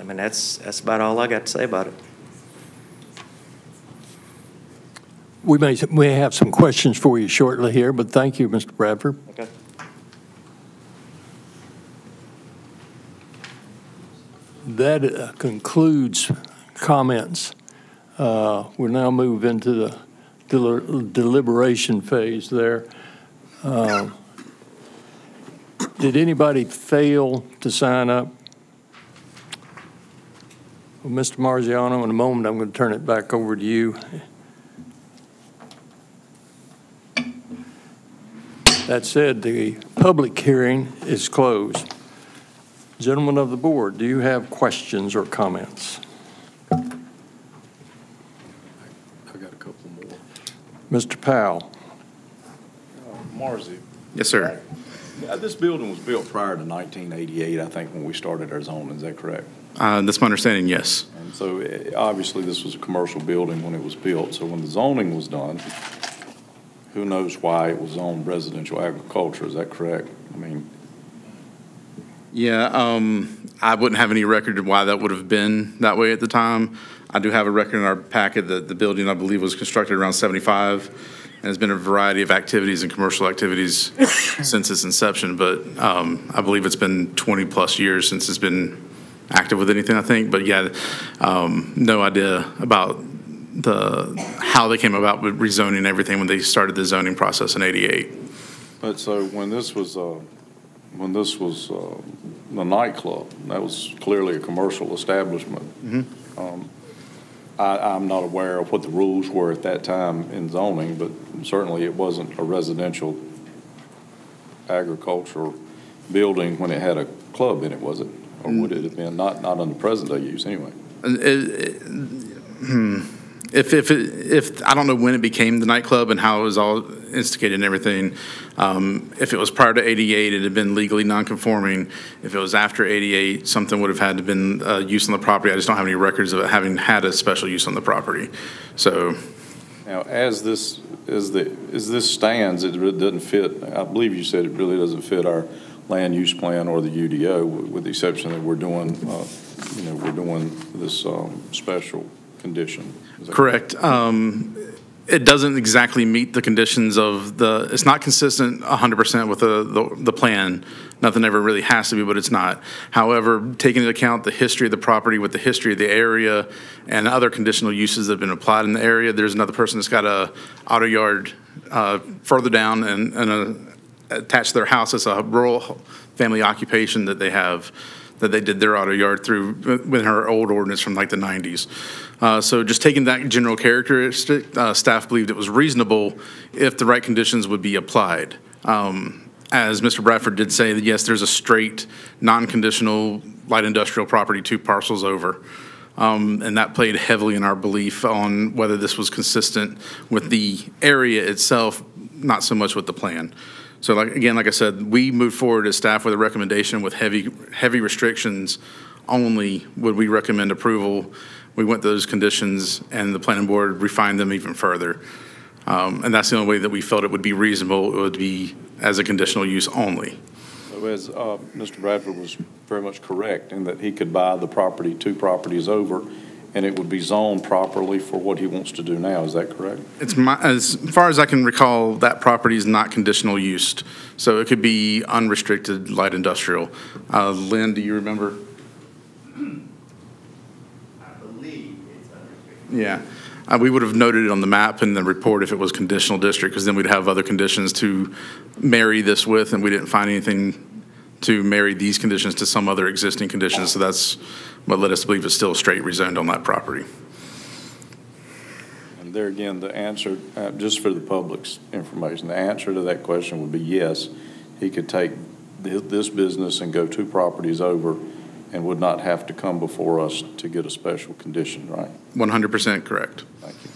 I mean, that's about all I got to say about it. We may have some questions for you shortly here, but thank you, Mr. Bradford. Okay. That concludes comments. We'll now move into the deliberation phase there. Did anybody fail to sign up? Well, Mr. Marziano, in a moment, I'm going to turn it back over to you. That said, the public hearing is closed. Gentlemen of the board, do you have questions or comments? I got a couple more. Mr. Powell. Marzi. Yes, sir. This building was built prior to 1988, I think, when we started our zoning. Is that correct? That's my understanding, yes. And so obviously this was a commercial building when it was built. So when the zoning was done, who knows why it was zoned residential agriculture? Is that correct? I mean, yeah, I wouldn't have any record of why that would have been that way at the time. I do have a record in our packet that the building, I believe, was constructed around 75, and there's been a variety of activities and commercial activities since its inception, but I believe it's been 20 plus years since it's been active with anything, I think. But yeah, no idea about how they came about with rezoning everything when they started the zoning process in '88. but so when this was the nightclub, that was clearly a commercial establishment. Mm-hmm. I'm not aware of what the rules were at that time in zoning, but certainly it wasn't a residential agricultural building when it had a club in it, was it? Or would it have been? Not under present day use anyway. If I don't know when it became the nightclub and how it was all instigated and everything. If it was prior to '88, it had been legally non-conforming. If it was after '88, something would have had to been use on the property. I just don't have any records of it having had a special use on the property. So Now, as this stands, it really doesn't fit, I believe you said it really doesn't fit our land use plan or the UDO, with the exception that we're doing, we're doing this special condition. Correct. It doesn't exactly meet the conditions of it's not consistent 100% with the plan. Nothing ever really has to be, but it's not. However, taking into account the history of the property with the history of the area and other conditional uses that have been applied in the area, there's another person that's got a auto yard further down and attached to their house. It's a rural family occupation that they have, that they did their auto yard through with her old ordinance from like the 90s. So just taking that general characteristic, staff believed it was reasonable if the right conditions would be applied. As Mr. Bradford did say, that yes, there's a straight, non-conditional light industrial property 2 parcels over. And that played heavily in our belief on whether this was consistent with the area itself, not so much with the plan. So like I said, we moved forward as staff with a recommendation with heavy restrictions only would we recommend approval. We went those conditions and the planning board refined them even further. And that's the only way that we felt it would be reasonable. It would be as a conditional use only. So as Mr. Bradford was very much correct in that he could buy the property 2 properties over and it would be zoned properly for what he wants to do now. Is that correct? As far as I can recall, that property is not conditional use. So it could be unrestricted light industrial. Lynn, do you remember? I believe it's unrestricted. Yeah. We would have noted it on the map in the report if it was conditional district, because then we'd have other conditions to marry this with, and we didn't find anything to marry these conditions to some other existing conditions. So that's what led us to believe it's still straight rezoned on that property. And there again, the answer, just for the public's information, the answer to that question would be yes. He could take this business and go 2 properties over and would not have to come before us to get a special condition, right? 100% correct. Thank you.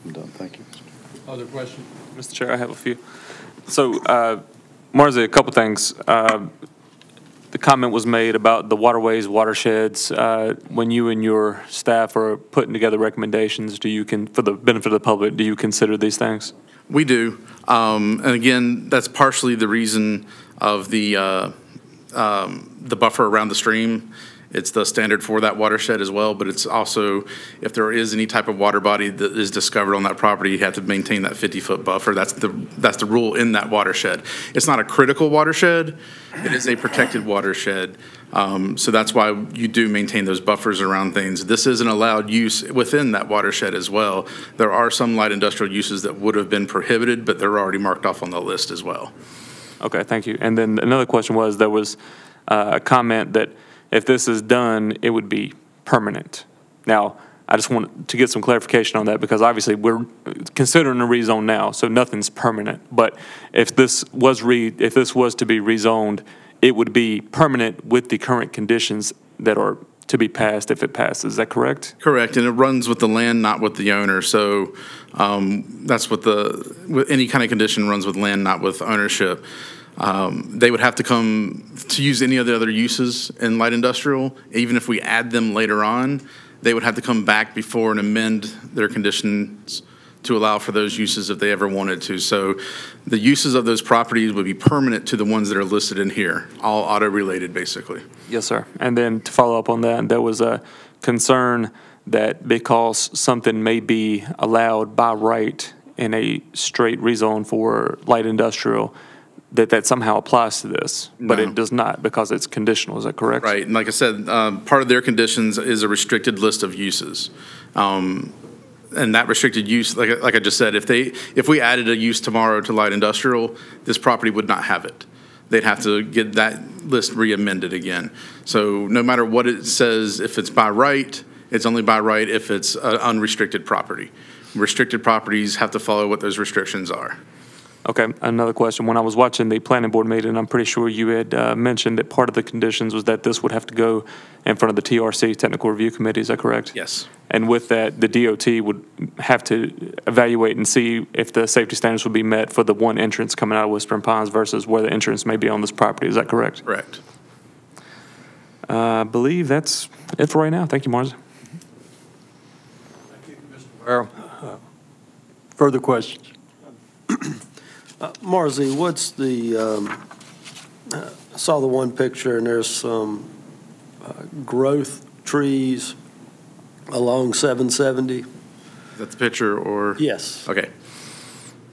I'm done. Thank you. Other questions? Mr. Chair, I have a few. So, Marzi, a couple things. The comment was made about the waterways, watersheds. When you and your staff are putting together recommendations, for the benefit of the public, do you consider these things? We do. And again, that's partially the reason of the buffer around the stream. It's the standard for that watershed as well, but it's also, if there is any type of water body that is discovered on that property, you have to maintain that 50-foot buffer. That's the rule in that watershed. It's not a critical watershed. It is a protected watershed. So that's why you do maintain those buffers around things. This is an allowed use within that watershed as well. There are some light industrial uses that would have been prohibited, but they're already marked off on the list as well. Okay, thank you. And then another question was, there was a comment that if this is done, it would be permanent. Now, I just want to get some clarification on that, because obviously we're considering a rezone now, so nothing's permanent. But if this was to be rezoned, it would be permanent with the current conditions that are to be passed if it passes. Is that correct? Correct, and it runs with the land, not with the owner. So that's what with any kind of condition runs with land, not with ownership. They would have to come to use any of the other uses in light industrial. Even if we add them later on, they would have to come back before and amend their conditions to allow for those uses if they ever wanted to. So the uses of those properties would be permanent to the ones that are listed in here, all auto-related basically. Yes, sir. And then to follow up on that, there was a concern that because something may be allowed by right in a straight rezone for light industrial, that somehow applies to this, but it does not, because it's conditional. Is that correct? Right, and like I said, part of their conditions is a restricted list of uses. And that restricted use, like I just said, if we added a use tomorrow to light industrial, this property would not have it. They'd have to get that list re-amended again. So no matter what it says, if it's by right, it's only by right if it's an unrestricted property. Restricted properties have to follow what those restrictions are. Okay, another question. When I was watching the planning board meeting, I'm pretty sure you had mentioned that part of the conditions was that this would have to go in front of the TRC, Technical Review Committee. Is that correct? Yes. And with that, the DOT would have to evaluate and see if the safety standards would be met for the one entrance coming out of Whispering Pines versus where the entrance may be on this property. Is that correct? Correct. I believe that's it for right now. Thank you, Marzi. Thank you, Mr. Further questions? Marzie, what's the, I saw the one picture and there's some growth trees along 770. Is that the picture or? Yes. Okay.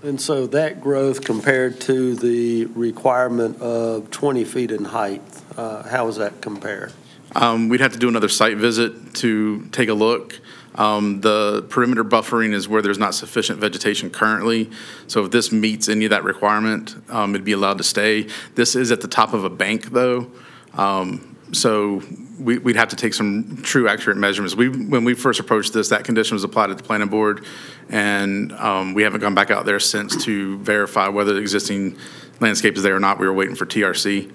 And so that growth compared to the requirement of 20 feet in height, how does that compare? We'd have to do another site visit to take a look. The perimeter buffering is where there's not sufficient vegetation currently. So if this meets any of that requirement, it'd be allowed to stay. This is at the top of a bank though. So we'd have to take some true accurate measurements. When we first approached this, that condition was applied at the planning board, and we haven't gone back out there since to verify whether the existing landscape is there or not. We were waiting for TRC,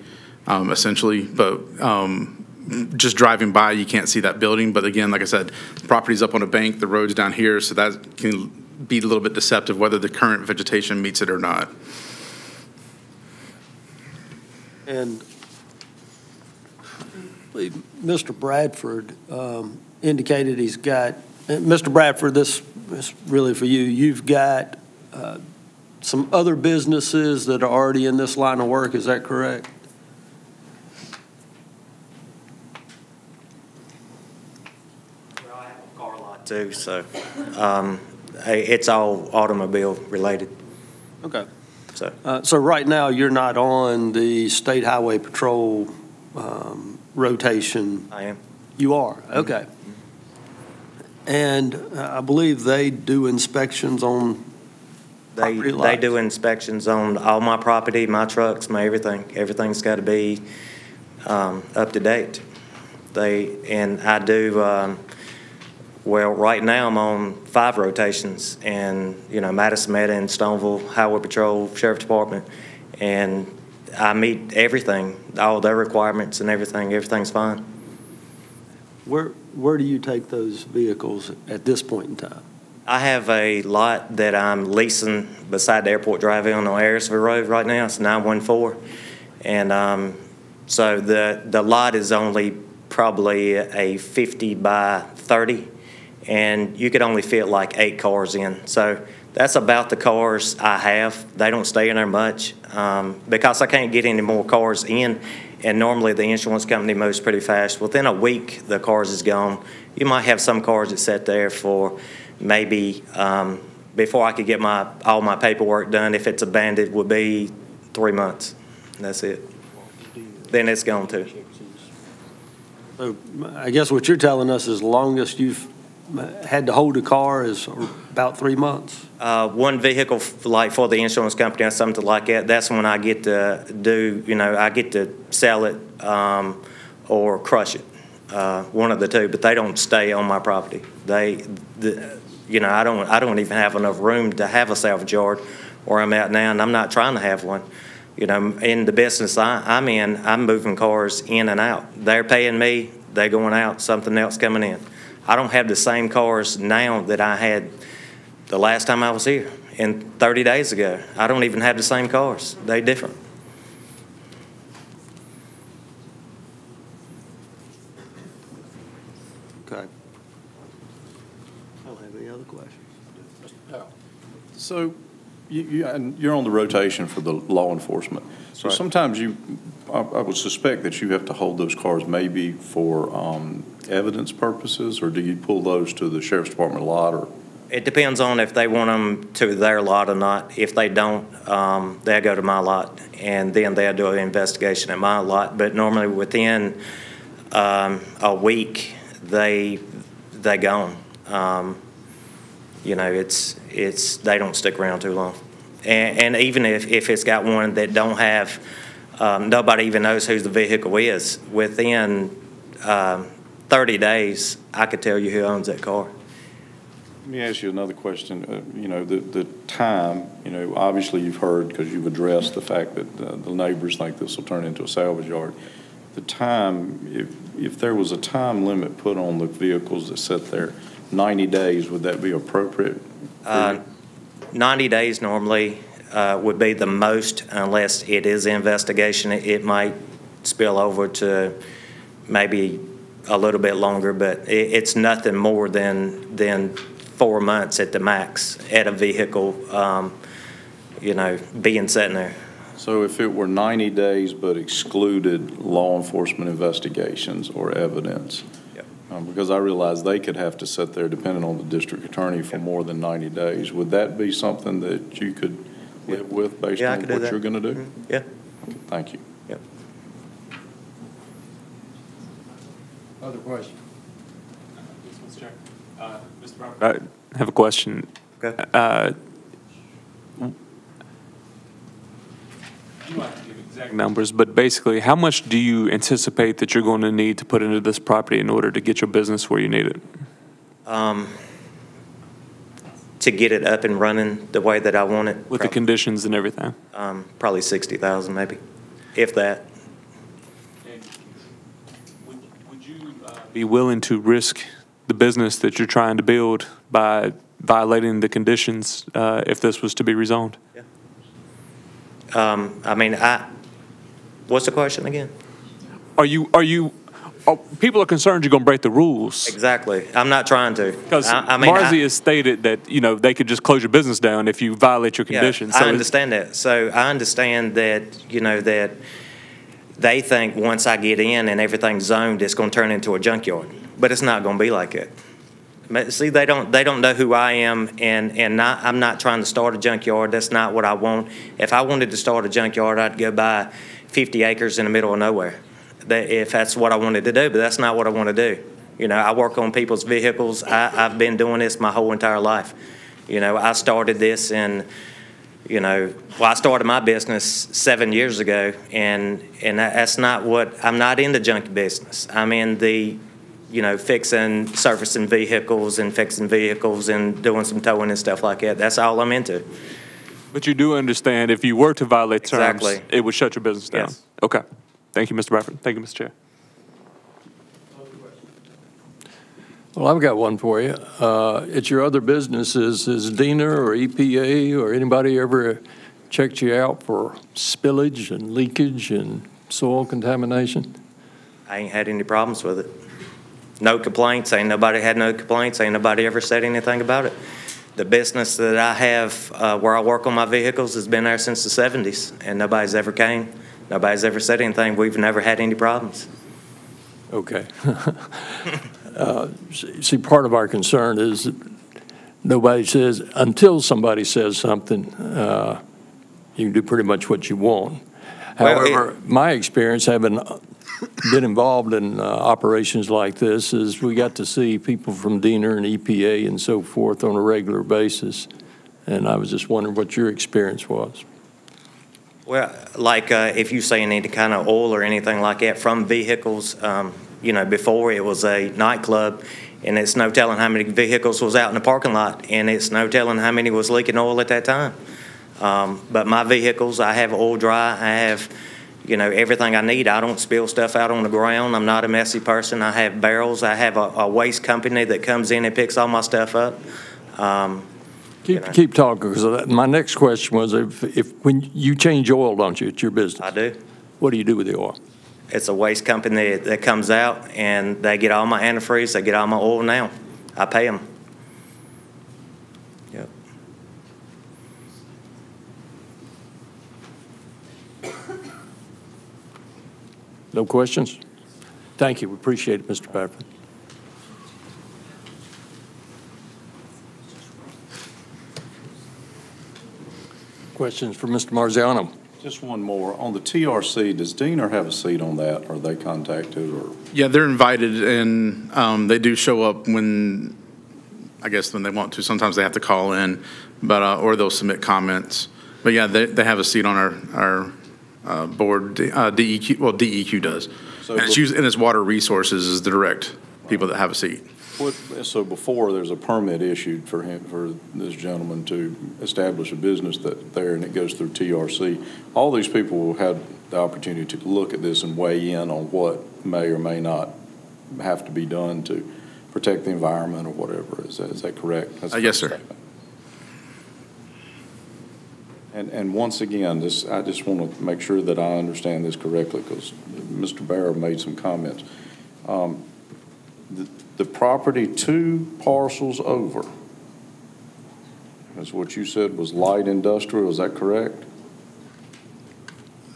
essentially, but just driving by, you can't see that building. But again, like I said, the property's up on a bank, the road's down here, so that can be a little bit deceptive whether the current vegetation meets it or not. And Mr. Bradford indicated he's got, Mr. Bradford, this is really for you. You've got some other businesses that are already in this line of work, is that correct? Well, I have a car lot too, so it's all automobile related. Okay. So, so right now you're not on the State Highway Patrol rotation? I am. You are? Okay. And I believe they do inspections on property lots? They do inspections on all my property, my trucks, my everything. Everything's got to be up to date. And I do, well, right now I'm on 5 rotations, and, you know, Madison Meta and Stoneville, Highway Patrol, Sheriff Department, and I meet everything, all their requirements and everything. Everything's fine. Where do you take those vehicles at this point in time? I have a lot that I'm leasing beside the airport drive-in on Ayersville Road right now. It's 914. And so the lot is only probably a 50 by 30, and you could only fit like 8 cars in. So that's about the cars I have. They don't stay in there much because I can't get any more cars in. And normally the insurance company moves pretty fast. Within a week, the cars is gone. You might have some cars that sit there for maybe before I could get all my paperwork done. If it's abandoned, would be 3 months. And that's it. Then it's gone too. So I guess what you're telling us is the longest you've had to hold a car is about 3 months? One vehicle, like for the insurance company or something like that, that's when I get to do, you know, I get to sell it or crush it, one of the two, but they don't stay on my property. You know, I don't even have enough room to have a salvage yard where I'm at now, and I'm not trying to have one. You know, in the business I'm in, I'm moving cars in and out. They're paying me, they're going out, something else coming in. I don't have the same cars now that I had the last time I was here and 30 days ago. I don't even have the same cars. They're different. Okay. I don't have any other questions. So you're on the rotation for the law enforcement. So Right. sometimes I would suspect that you have to hold those cars maybe for evidence purposes, or do you pull those to the Sheriff's Department lot? Or It depends on if they want them to their lot or not. If they don't, they'll go to my lot, and then they'll do an investigation at my lot. But normally within a week, they gone. You know, it's they don't stick around too long. And even if it's got one that don't have, nobody even knows who the vehicle is, within 30 days, I could tell you who owns that car. let me ask you another question. You know, the time, you know, obviously you've heard, because you've addressed the fact that the neighbors think this will turn into a salvage yard. The time, if there was a time limit put on the vehicles that sit there, 90 days, would that be appropriate? 90 days normally would be the most, unless it is an investigation. It might spill over to maybe a little bit longer, but it's nothing more than 4 months at the max at a vehicle, being sitting there. So if it were 90 days but excluded law enforcement investigations or evidence, because I realize they could have to sit there, depending on the district attorney, for more than 90 days, would that be something that you could live with based on what you're going to do? Mm-hmm. Yeah. Okay, thank you. Yep. Other questions? Mr. Chair. Mr. Robert. I have a question. Okay. You don't have to give exact numbers, but basically, how much do you anticipate that you're going to need to put into this property in order to get your business where you need it? To get it up and running the way that I want it. With the conditions and everything? Probably 60,000 maybe, if that. Would you be willing to risk the business that you're trying to build by violating the conditions if this was to be rezoned? Yeah. What's the question again? People are concerned you're going to break the rules. Exactly. I'm not trying to. Because Marzi has stated that, they could just close your business down if you violate your conditions. Yeah, I understand that. So I understand that, that they think once I get in and everything's zoned, it's going to turn into a junkyard. But it's not going to be like it. See, they don't know who I am, and I'm not trying to start a junkyard. That's not what I want. If I wanted to start a junkyard, I'd go buy 50 acres in the middle of nowhere. If that's what I wanted to do, but that's not what I want to do. I work on people's vehicles. I've been doing this my whole entire life. I started this I started my business 7 years ago, and that's not I'm not in the junk business. I'm in the servicing vehicles and fixing vehicles and doing some towing and stuff like that. That's all I'm into. But you do understand if you were to violate terms, Exactly. it would shut your business down? Yes. Okay. Thank you, Mr. Bradford. Thank you, Mr. Chair. Well, I've got one for you. At your other businesses, is DENR or EPA or anybody ever checked you out for spillage and leakage and soil contamination? I ain't had any problems with it. No complaints. Ain't nobody had no complaints. Ain't nobody ever said anything about it. The business that I have where I work on my vehicles has been there since the 70s, and nobody's ever came. Nobody's ever said anything. We've never had any problems. Okay. See, part of our concern is that nobody says, until somebody says something, you can do pretty much what you want. However, my experience, having been involved in operations like this, is we got to see people from DENR and EPA and so forth on a regular basis. And I was just wondering what your experience was. Well, like if you say any kind of oil or anything like that from vehicles, before it was a nightclub, and it's no telling how many vehicles was out in the parking lot, and it's no telling how many was leaking oil at that time. But my vehicles, I have oil dry, I have, everything I need. I don't spill stuff out on the ground. I'm not a messy person. I have barrels. I have a waste company that comes in and picks all my stuff up. Keep talking, because my next question was, when you change oil, don't you, at your business? I do. What do you do with the oil? It's a waste company that comes out, and they get all my antifreeze. They get all my oil now. I pay them. Yep. No questions? Thank you. We appreciate it, Mr. Bradford. Questions for Mr. Marziano? Just one more. On the TRC, does DENR have a seat on that? Are they contacted? Or? Yeah, they're invited, and they do show up when they want to. Sometimes they have to call in, but or they'll submit comments. But yeah, they have a seat on our board. DEQ, well, DEQ does. So and it's Water Resources is the direct people that have a seat. So before there's a permit issued for this gentleman to establish a business there, and it goes through TRC, all these people will have the opportunity to look at this and weigh in on what may or may not have to be done to protect the environment or whatever. Is that correct? Yes, sir. And once again, I just want to make sure that I understand this correctly, because Mr. Barrow made some comments. The property 2 parcels over is what you said was light industrial, is that correct?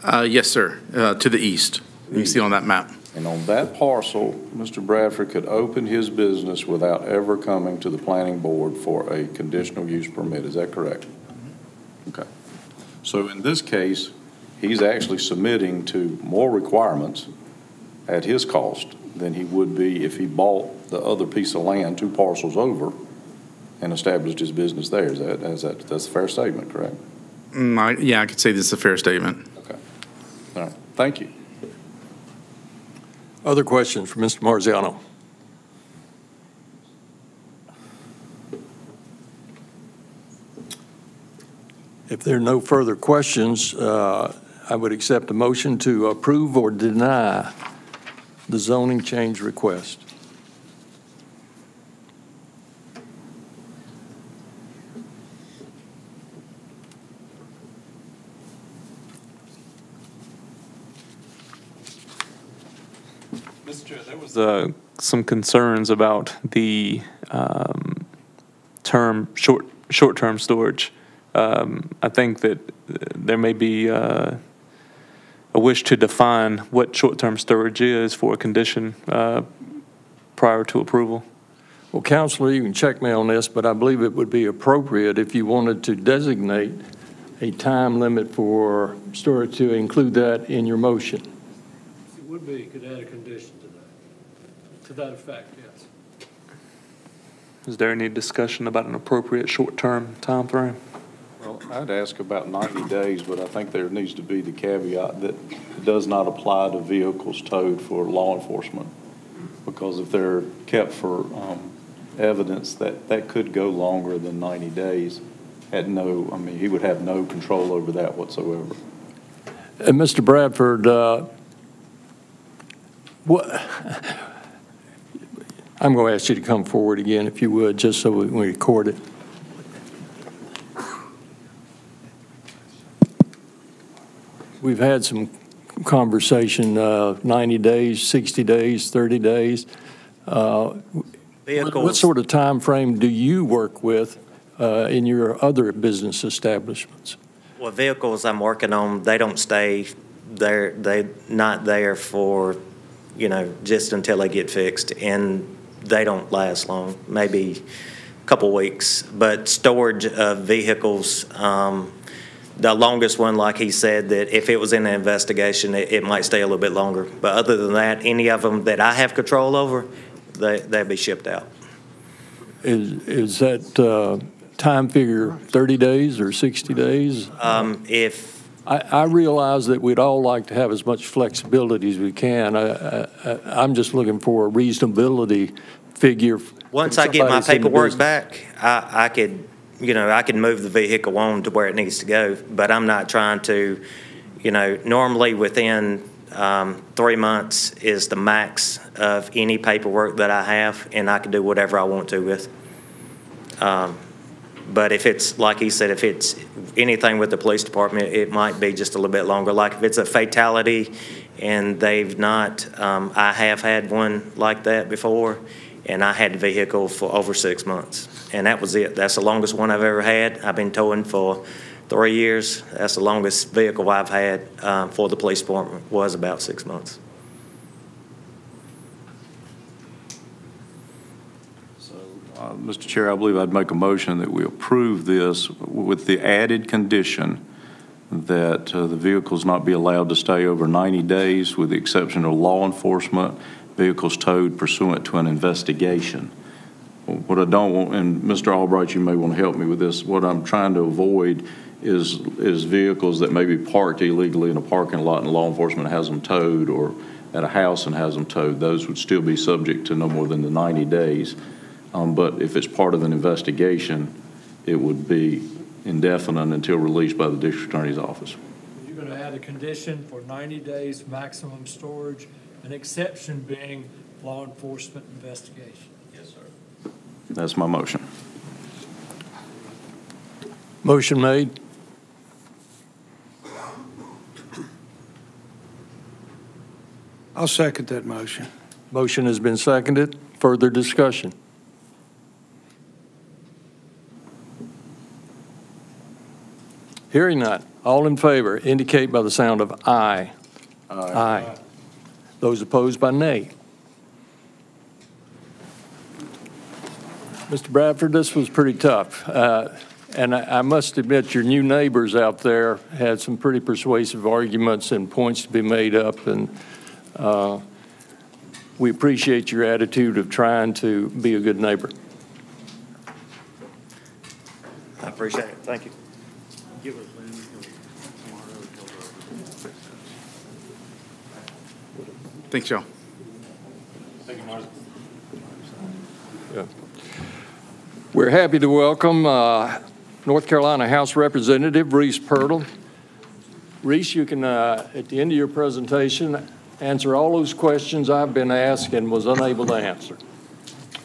Yes, sir, to the east. You can see on that map. And on that parcel, Mr. Bradford could open his business without ever coming to the planning board for a conditional use permit, is that correct? Okay. So in this case, he's actually submitting to more requirements at his cost than he would be if he bought the other piece of land 2 parcels over and established his business there. That's a fair statement, correct? Yeah, I could say this is a fair statement. Okay. All right. Thank you. Other questions for Mr. Marziano? If there are no further questions, I would accept a motion to approve or deny the zoning change request. Mr. Chair, there was some concerns about the short-term storage. I think that there may be a wish to define what short-term storage is for a condition prior to approval. Well, Counselor, you can check me on this, but I believe it would be appropriate if you wanted to designate a time limit for storage to include that in your motion. It would be, you could add a condition to that effect, yes. Is there any discussion about an appropriate short-term time frame? Well, I'd ask about 90 days, but I think there needs to be the caveat that it does not apply to vehicles towed for law enforcement, because if they're kept for evidence, that could go longer than 90 days. He would have no control over that whatsoever. And Mr. Bradford, I'm going to ask you to come forward again, if you would, just so we can record it. We've had some conversation, 90 days, 60 days, 30 days. What sort of time frame do you work with in your other business establishments? Well, vehicles I'm working on, they don't stay there. They're not there for, just until they get fixed, and they don't last long, maybe a couple weeks. But storage of vehicles, the longest one, like he said, that if it was in an investigation, it might stay a little bit longer. But other than that, any of them that I have control over, they'd be shipped out. Is that time figure 30 days or 60 days? I realize that we'd all like to have as much flexibility as we can. I'm just looking for a reasonability figure. Once I get my paperwork back, I could move the vehicle on to where it needs to go, but I'm not trying to, normally within 3 months is the max of any paperwork that I have, and I can do whatever I want to with. But if it's, like he said, if it's anything with the police department, it might be just a little bit longer. Like if it's a fatality and they've not, I have had one like that before, and I had the vehicle for over 6 months. And that was it. That's the longest one I've ever had. I've been towing for 3 years. That's the longest vehicle I've had for the police department, was about 6 months. Mr. Chair, I believe I'd make a motion that we approve this with the added condition that the vehicles not be allowed to stay over 90 days with the exception of law enforcement, vehicles towed pursuant to an investigation. What I don't want, and Mr. Albright, you may want to help me with this, what I'm trying to avoid is vehicles that may be parked illegally in a parking lot and law enforcement has them towed, or at a house and has them towed. Those would still be subject to no more than the 90 days. But if it's part of an investigation, it would be indefinite until released by the district attorney's office. You're going to add a condition for 90 days maximum storage, an exception being law enforcement investigation. Yes, sir. That's my motion. Motion made. I'll second that motion. Motion has been seconded. Further discussion? Hearing none. All in favor indicate by the sound of aye. Aye. Those opposed by nay. Mr. Bradford, this was pretty tough. And I must admit, your new neighbors out there had some pretty persuasive arguments and points to be made up. And we appreciate your attitude of trying to be a good neighbor. I appreciate it. Thank you. Thanks, y'all. Thank you, Martin. Yeah. We're happy to welcome North Carolina House Representative Reese Pirtle. Reese, you can, at the end of your presentation, answer all those questions I've been asked and was unable to answer.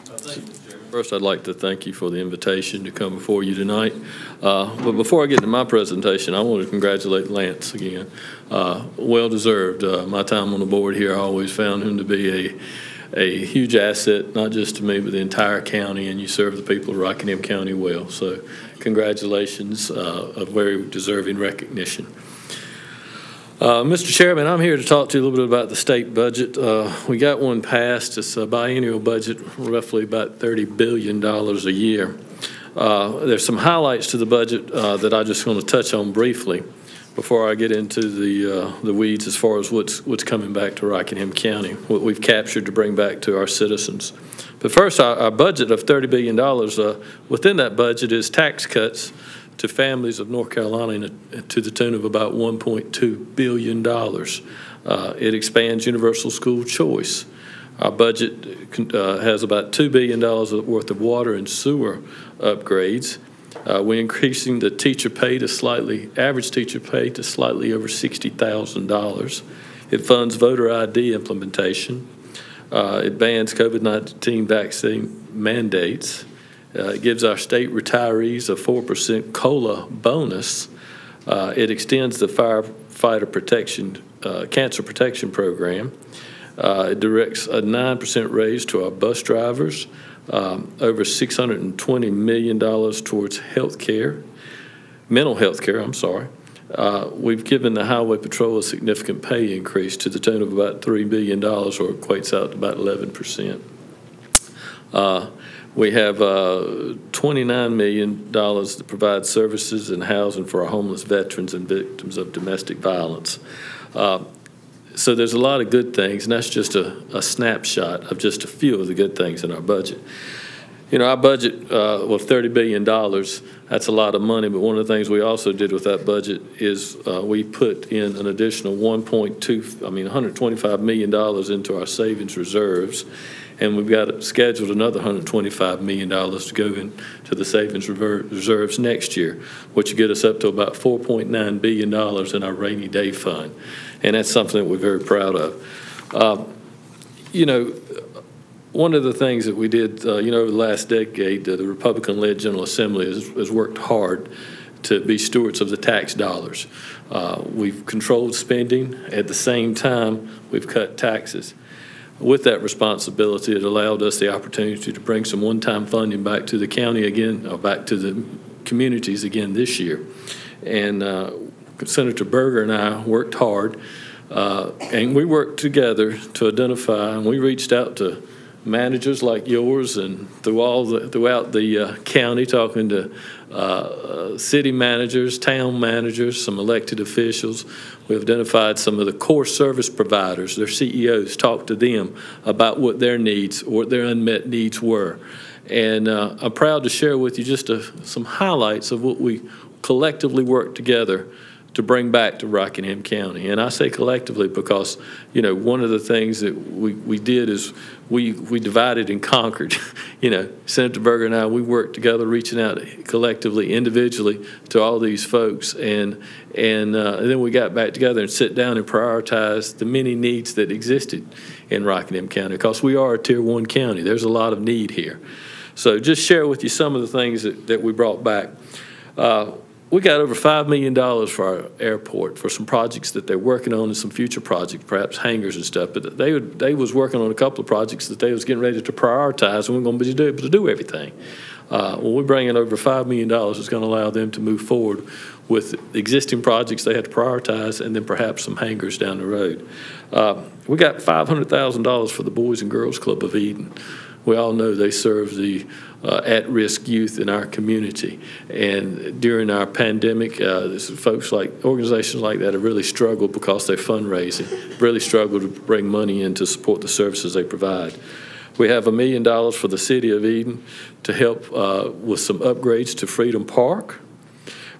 Thank you, Mr. Chairman. First, I'd like to thank you for the invitation to come before you tonight. But before I get to my presentation, I want to congratulate Lance again. Well deserved. My time on the board here, I always found him to be a huge asset, not just to me, but the entire county, and you serve the people of Rockingham County well. So congratulations, a very deserving recognition. Mr. Chairman, I'm here to talk to you a little bit about the state budget. We got one passed. It's a biennial budget, roughly about $30 billion a year. There's some highlights to the budget that I just want to touch on briefly before I get into the weeds as far as what's coming back to Rockingham County, what we've captured to bring back to our citizens. But first, our budget of $30 billion, within that budget is tax cuts to families of North Carolina to the tune of about $1.2 billion. It expands universal school choice. Our budget has about $2 billion worth of water and sewer upgrades. We're increasing the teacher pay to average teacher pay to slightly over $60,000. It funds voter ID implementation. It bans COVID-19 vaccine mandates. It gives our state retirees a 4% COLA bonus. It extends the firefighter protection, cancer protection program. It directs a 9% raise to our bus drivers, over $620 million towards mental health care, I'm sorry. We've given the Highway Patrol a significant pay increase to the tune of about $3 billion, or equates out to about 11%. We have $29 million to provide services and housing for our homeless veterans and victims of domestic violence. So there's a lot of good things, and that's just a snapshot of just a few of the good things in our budget. You know, our budget with $30 billion, that's a lot of money, but one of the things we also did with that budget is we put in an additional $125 million into our savings reserves, and we've got scheduled another $125 million to go into the savings reserves next year, which will get us up to about $4.9 billion in our rainy day fund. And that's something that we're very proud of. You know, one of the things that we did, over the last decade, the Republican-led General Assembly has worked hard to be stewards of the tax dollars. We've controlled spending. At the same time, we've cut taxes. With that responsibility, it allowed us the opportunity to bring some one-time funding back to the county again, or back to the communities again this year. And Senator Berger and I worked hard, and we worked together to identify, and we reached out to managers like yours and throughout the county, talking to city managers, town managers, some elected officials. We've identified some of the core service providers, their CEOs, talked to them about what their needs, what their unmet needs were. And I'm proud to share with you just some highlights of what we collectively worked together to bring back to Rockingham County. And I say collectively because, one of the things that we did is we divided and conquered. Senator Berger and I, we worked together, reaching out collectively, individually to all these folks. And then we got back together and sit down and prioritize the many needs that existed in Rockingham County, because we are a Tier 1 county. There's a lot of need here. So just share with you some of the things that we brought back. We got over $5 million for our airport for some projects that they're working on and some future projects, perhaps hangars and stuff. But they was working on a couple of projects that they was getting ready to prioritize, and we're going to be able to do everything. When we bring in over $5 million, it's going to allow them to move forward with existing projects they had to prioritize, and then perhaps some hangers down the road. We got $500,000 for the Boys and Girls Club of Eden. We all know they serve the at-risk youth in our community. And during our pandemic, folks like organizations like that have really struggled because they're fundraising, really struggled to bring money in to support the services they provide. We have $1 million for the City of Eden to help with some upgrades to Freedom Park.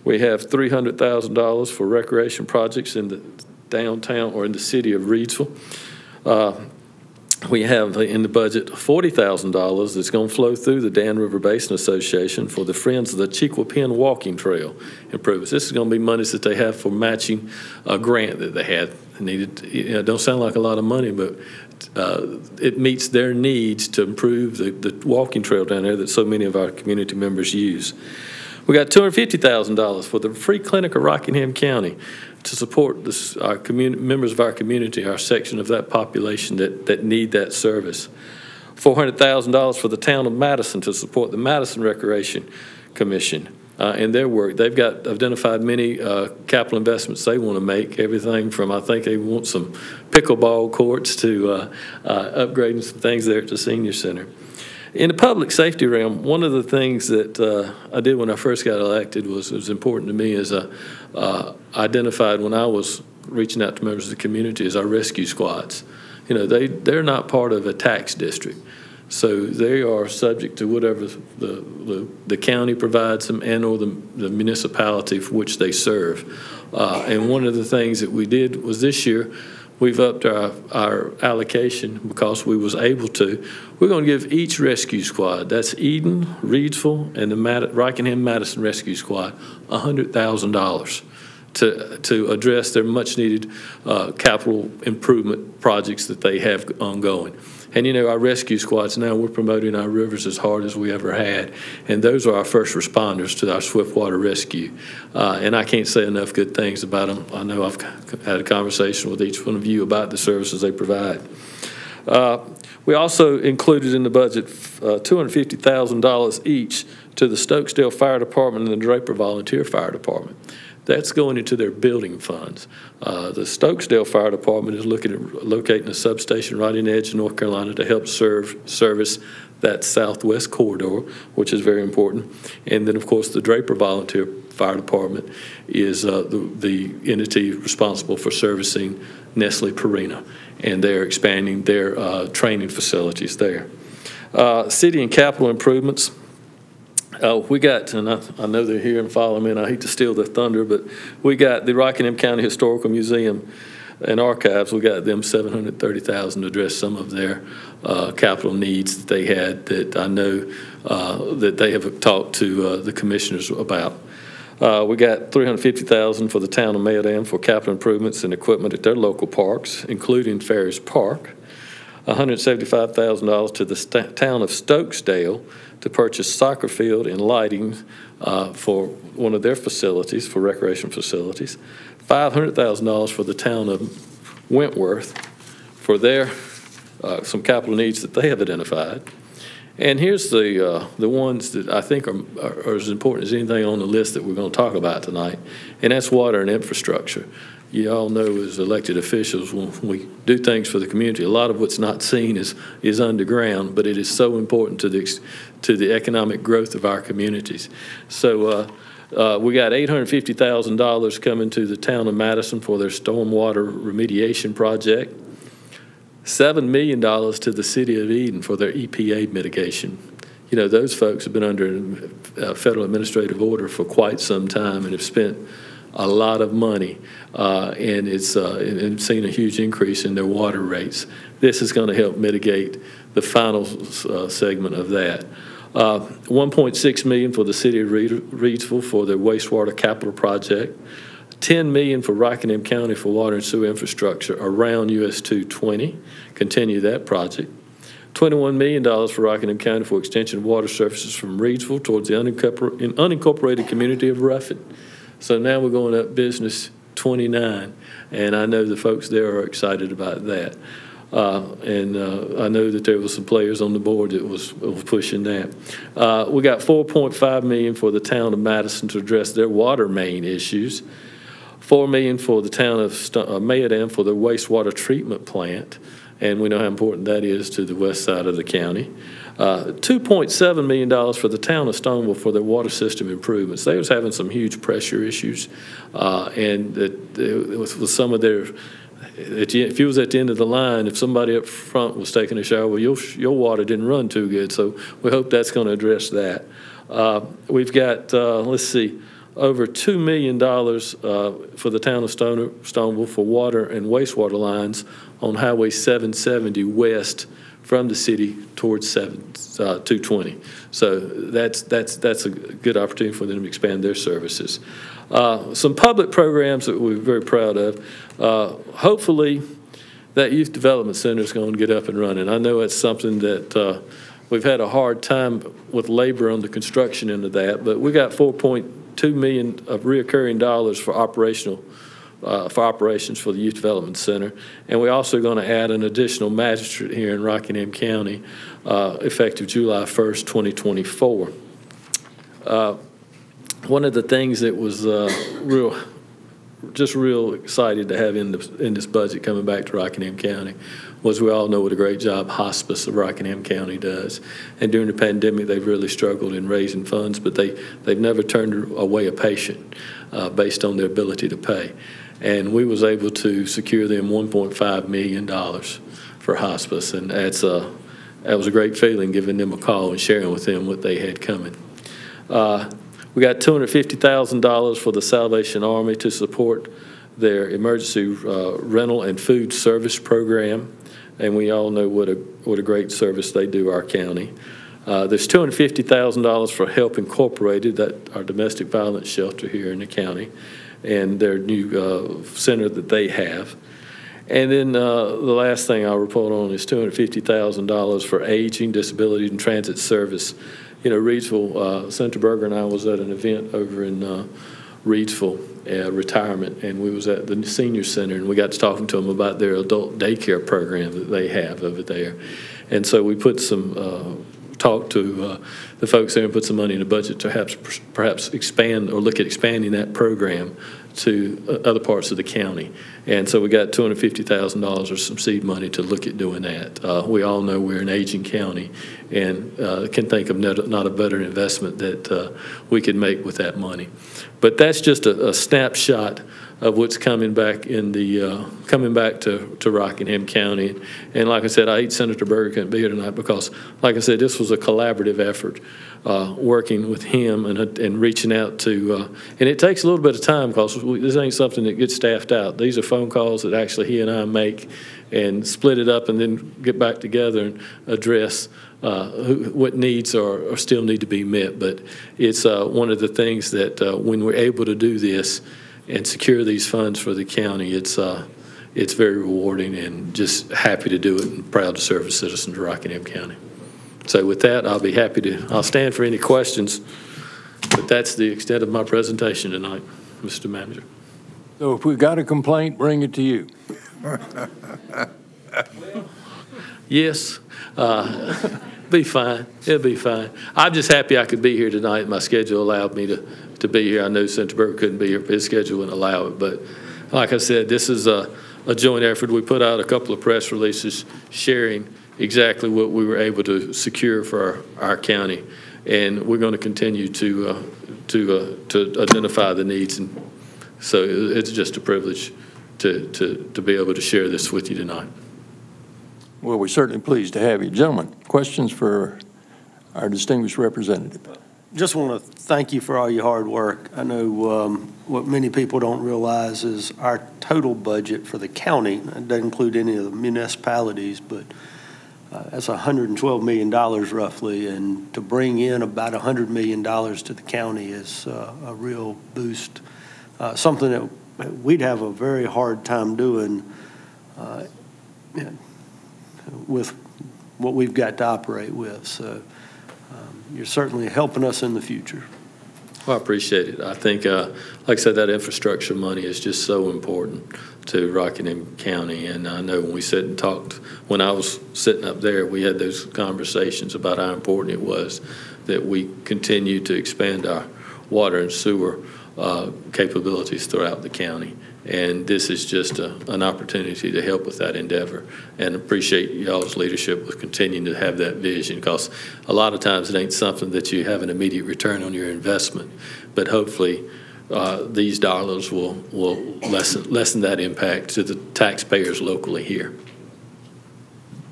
We have $300,000 for recreation projects in the downtown or in the city of Reidsville. We have in the budget $40,000 that's going to flow through the Dan River Basin Association for the Friends of the Chequapin Walking Trail improvements. This is going to be monies that they have for matching a grant that they had needed. It don't sound like a lot of money, but it meets their needs to improve the walking trail down there that so many of our community members use. We got $250,000 for the free clinic of Rockingham County to support this, our members of our community, our section of that population that need that service. $400,000 for the town of Madison to support the Madison Recreation Commission in their work. They've got identified many capital investments they want to make, everything from, I think they want some pickleball courts to upgrading some things there at the senior center. In the public safety realm, one of the things that I did when I first got elected was important to me is identified when I was reaching out to members of the community is our rescue squads. You know, they're not part of a tax district, so they are subject to whatever the county provides them and or the municipality for which they serve. And one of the things that we did was this year, we've upped our allocation because we was able to. We're going to give each rescue squad, that's Eden, Reidsville, and the Rockingham-Madison Rescue Squad, $100,000 to address their much-needed capital improvement projects that they have ongoing. And, you know, our rescue squads now, we're promoting our rivers as hard as we ever had. And those are our first responders to our swiftwater rescue. And I can't say enough good things about them. I know I've had a conversation with each one of you about the services they provide. We also included in the budget $250,000 each to the Stokesdale Fire Department and the Draper Volunteer Fire Department. That's going into their building funds. The Stokesdale Fire Department is looking at locating a substation right in the edge of North Carolina to help service that southwest corridor, which is very important. And then, of course, the Draper Volunteer Fire Department is the entity responsible for servicing Nestle Purina, and they're expanding their training facilities there. City and capital improvements. We got, and I know they're here and following me, and I hate to steal their thunder, but we got the Rockingham County Historical Museum and Archives. We got them $730,000 to address some of their capital needs that they had that I know that they have talked to the commissioners about. We got $350,000 for the town of Mayerdam for capital improvements and equipment at their local parks, including Ferris Park. $175,000 to the town of Stokesdale to purchase soccer field and lighting for one of their facilities, for recreation facilities. $500,000 for the town of Wentworth for their some capital needs that they have identified. And here's the ones that I think are as important as anything on the list that we're going to talk about tonight, and that's water and infrastructure. You all know as elected officials, when we do things for the community, a lot of what's not seen is underground, but it is so important to the economic growth of our communities. So we got $850,000 coming to the town of Madison for their stormwater remediation project. $7 million to the City of Eden for their EPA mitigation. You know, those folks have been under a federal administrative order for quite some time and have spent a lot of money, and it's seen a huge increase in their water rates. This is going to help mitigate the final segment of that. $1.6 million for the City of Reidsville for their wastewater capital project. $10 million for Rockingham County for water and sewer infrastructure around US 220. Continue that project. $21 million for Rockingham County for extension of water services from Reidsville towards the unincorporated community of Ruffin. So now we're going up Business 29, and I know the folks there are excited about that. And I know that there was some players on the board that was pushing that. We got $4.5 million for the town of Madison to address their water main issues. $4 million for the town of Mayodan for the wastewater treatment plant, and we know how important that is to the west side of the county. $2.7 million for the town of Stoneville for their water system improvements. They was having some huge pressure issues, and with some of their, if you was at the end of the line, if somebody up front was taking a shower, well, your water didn't run too good, so we hope that's going to address that. We've got, let's see, over $2 million for the town of Stoneville for water and wastewater lines on Highway 770 west from the city towards 220. So that's a good opportunity for them to expand their services. Some public programs that we're very proud of. Hopefully, that Youth Development Center is going to get up and running. I know it's something that we've had a hard time with labor on the construction end of that, but we got $4.2 million of reoccurring dollars for operations for the Youth Development Center. And we're also going to add an additional magistrate here in Rockingham County effective July 1st, 2024. One of the things that was real excited to have in this budget coming back to Rockingham County was we all know what a great job Hospice of Rockingham County does. And during the pandemic, they've really struggled in raising funds, but they've never turned away a patient based on their ability to pay. And we was able to secure them $1.5 million for hospice, and that was a great feeling, giving them a call and sharing with them what they had coming. We got $250,000 for the Salvation Army to support their emergency rental and food service program, and we all know what a great service they do our county. There's $250,000 for Help Incorporated, that our domestic violence shelter here in the county, and their new center that they have. And then the last thing I'll report on is $250,000 for aging, disability, and transit service. You know, Reidsville, Senator Berger and I was at an event over in Reidsville, retirement, and we was at the senior center, and we got to talking to them about their adult daycare program that they have over there. And so we put some talk to the folks there and put some money in the budget to perhaps expand or look at expanding that program to other parts of the county. And so we got $250,000 or some seed money to look at doing that. We all know we're an aging county and can think of not a better investment that we could make with that money. But that's just a snapshot of what's coming back to Rockingham County. And like I said, I hate Senator Berger couldn't be here tonight because, like I said, this was a collaborative effort, working with him and reaching out to, and it takes a little bit of time because this ain't something that gets staffed out. These are phone calls that actually he and I make and split it up and then get back together and address what needs are still need to be met. But it's one of the things that when we're able to do this and secure these funds for the county, it's very rewarding and just happy to do it and proud to serve as citizens of Rockingham County. So with that, I'll stand for any questions, but that's the extent of my presentation tonight, Mr. Manager. So if we've got a complaint, bring it to you. Yes, be fine. It'll be fine. I'm just happy I could be here tonight. My schedule allowed me to be here. I know Senator Berger couldn't be here. His schedule wouldn't allow it. But like I said, this is a joint effort. We put out a couple of press releases sharing exactly what we were able to secure for our county. And we're going to continue to identify the needs. And so it's just a privilege to be able to share this with you tonight. Well, we're certainly pleased to have you. Gentlemen, questions for our distinguished representative? Just want to thank you for all your hard work. I know what many people don't realize is our total budget for the county, it doesn't include any of the municipalities, but that's $112 million roughly, and to bring in about $100 million to the county is a real boost, something that we'd have a very hard time doing with what we've got to operate with. So you're certainly helping us in the future. Well, I appreciate it. I think, like I said, that infrastructure money is just so important to Rockingham County. And I know when we sat and talked, when I was sitting up there, we had those conversations about how important it was that we continue to expand our water and sewer capabilities throughout the county. And this is just an opportunity to help with that endeavor, and appreciate y'all's leadership with continuing to have that vision, because a lot of times it ain't something that you have an immediate return on your investment, but hopefully these dollars will lessen that impact to the taxpayers locally here.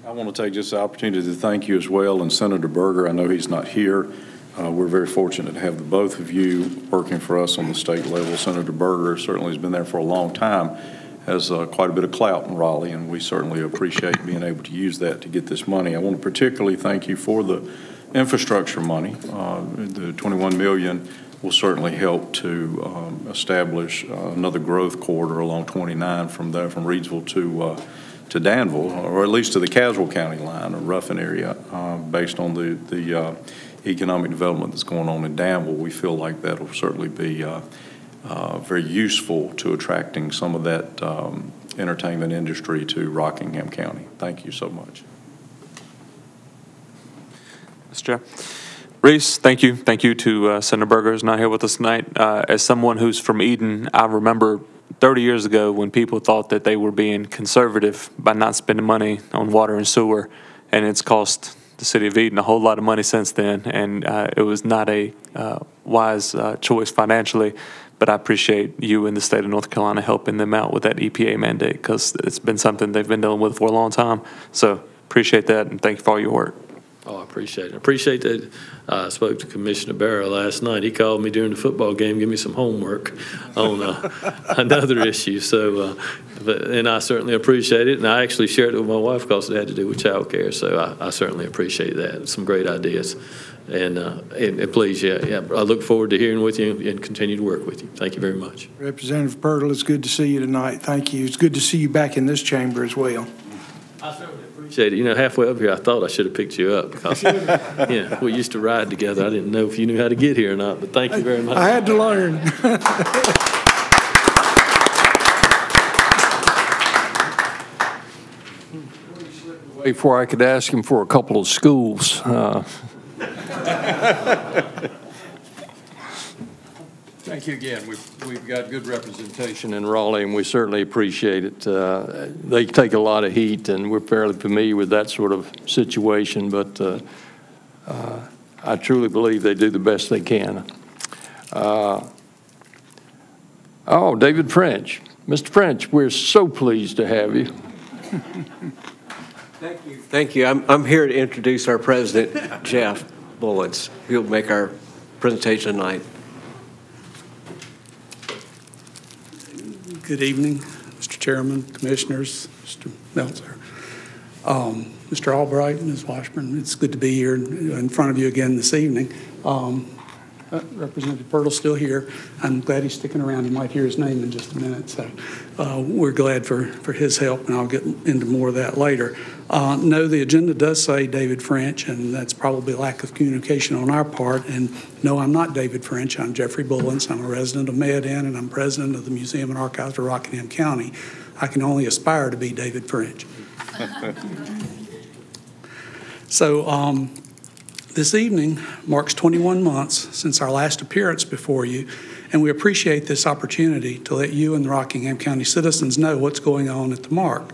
I want to take this opportunity to thank you as well, and Senator Berger, I know he's not here. We're very fortunate to have the both of you working for us on the state level. Senator Berger certainly has been there for a long time, has quite a bit of clout in Raleigh, and we certainly appreciate being able to use that to get this money. I want to particularly thank you for the infrastructure money. The $21 million will certainly help to establish another growth corridor along 29 from Reidsville to Danville, or at least to the Caswell County line, or Ruffin area, based on the economic development that's going on in Danville. We feel like that will certainly be very useful to attracting some of that entertainment industry to Rockingham County. Thank you so much. Mr. Chair. Reese, thank you. Thank you to Senator Berger, who's not here with us tonight. As someone who's from Eden, I remember 30 years ago when people thought that they were being conservative by not spending money on water and sewer, and it's cost the city of Eden a whole lot of money since then, and it was not a wise choice financially, but I appreciate you in the state of North Carolina helping them out with that EPA mandate, because it's been something they've been dealing with for a long time. So appreciate that, and thank you for all your work. Oh, I appreciate it. I appreciate that. I spoke to Commissioner Barrow last night. He called me during the football game, give me some homework on another issue. So, and I certainly appreciate it. And I actually shared it with my wife because it had to do with child care. So I certainly appreciate that. Some great ideas. And please, yeah, I look forward to hearing with you and continue to work with you. Thank you very much. Representative Purtle, it's good to see you tonight. Thank you. It's good to see you back in this chamber as well. I certainly appreciate it. You know, halfway up here, I thought I should have picked you up because, we used to ride together. I didn't know if you knew how to get here or not, but thank you very much. I had to learn. Before I could ask him for a couple of schools. Thank you again. We've got good representation in Raleigh, and we certainly appreciate it. They take a lot of heat, and we're fairly familiar with that sort of situation, but I truly believe they do the best they can. David French. Mr. French, we're so pleased to have you. Thank you. Thank you. I'm here to introduce our president, Jeff Bullens. He'll make our presentation tonight. Good evening, Mr. Chairman, Commissioners, Mr. Meltzer, Mr. Albright, Ms. Washburn. It's good to be here in front of you again this evening. Representative Purtle's still here. I'm glad he's sticking around. You might hear his name in just a minute. So we're glad for his help, and I'll get into more of that later. No, the agenda does say David French, and that's probably lack of communication on our part. And no, I'm not David French. I'm Jeffrey Bullens. I'm a resident of Med-In, and I'm president of the Museum and Archives of Rockingham County. I can only aspire to be David French. So this evening marks 21 months since our last appearance before you, and we appreciate this opportunity to let you and the Rockingham County citizens know what's going on at the Mark.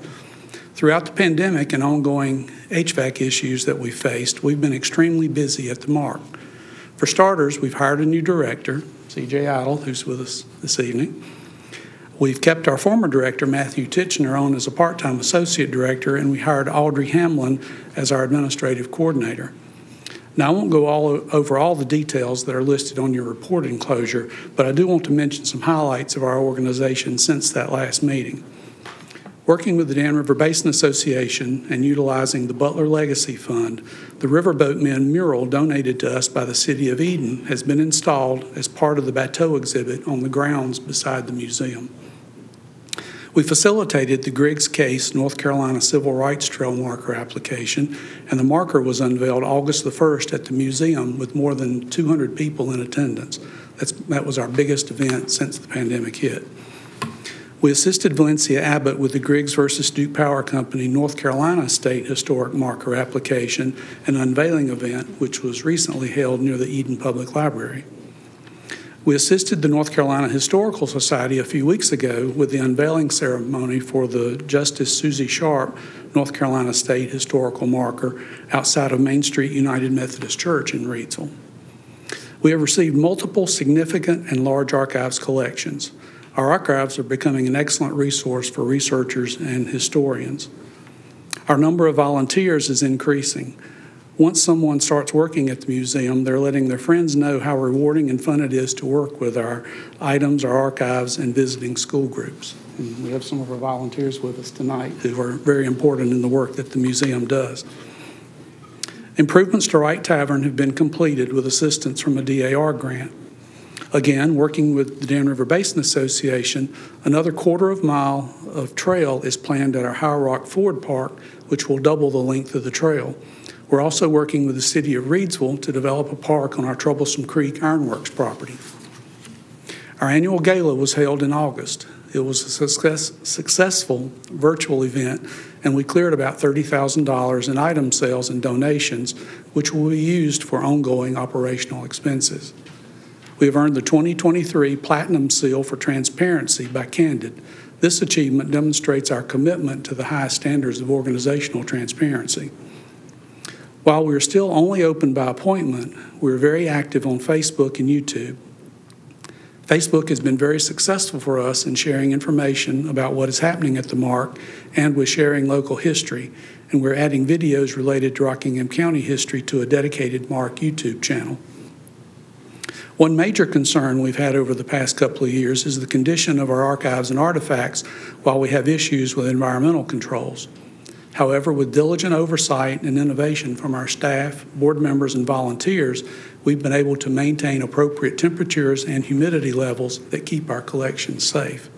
Throughout the pandemic and ongoing HVAC issues that we faced, we've been extremely busy at the Mark. For starters, we've hired a new director, C.J. Idle, who's with us this evening. We've kept our former director, Matthew Titchener, on as a part-time associate director, and we hired Audrey Hamlin as our administrative coordinator. Now, I won't go over all the details that are listed on your report enclosure, but I do want to mention some highlights of our organization since that last meeting. Working with the Dan River Basin Association and utilizing the Butler Legacy Fund, the Riverboat Men mural donated to us by the City of Eden has been installed as part of the Bateau exhibit on the grounds beside the museum. We facilitated the Griggs Case North Carolina Civil Rights Trail marker application, and the marker was unveiled August the 1st at the museum with more than 200 people in attendance. That was our biggest event since the pandemic hit. We assisted Valencia Abbott with the Griggs versus Duke Power Company North Carolina State Historic Marker application and unveiling event, which was recently held near the Eden Public Library. We assisted the North Carolina Historical Society a few weeks ago with the unveiling ceremony for the Justice Susie Sharp North Carolina State Historical Marker outside of Main Street United Methodist Church in Reidsville. We have received multiple significant and large archives collections. Our archives are becoming an excellent resource for researchers and historians. Our number of volunteers is increasing. Once someone starts working at the museum, they're letting their friends know how rewarding and fun it is to work with our items, our archives, and visiting school groups. And we have some of our volunteers with us tonight who are very important in the work that the museum does. Improvements to Wright Tavern have been completed with assistance from a DAR grant. Again, working with the Dan River Basin Association, another quarter-of-mile of trail is planned at our High Rock Ford Park, which will double the length of the trail. We're also working with the city of Reidsville to develop a park on our Troublesome Creek Ironworks property. Our annual gala was held in August. It was a successful virtual event, and we cleared about $30,000 in item sales and donations, which will be used for ongoing operational expenses. We have earned the 2023 Platinum Seal for Transparency by Candid. This achievement demonstrates our commitment to the highest standards of organizational transparency. While we are still only open by appointment, we're very active on Facebook and YouTube. Facebook has been very successful for us in sharing information about what is happening at the Mark and with sharing local history, and we're adding videos related to Rockingham County history to a dedicated Mark YouTube channel. One major concern we've had over the past couple of years is the condition of our archives and artifacts while we have issues with environmental controls. However, with diligent oversight and innovation from our staff, board members, and volunteers, we've been able to maintain appropriate temperatures and humidity levels that keep our collections safe.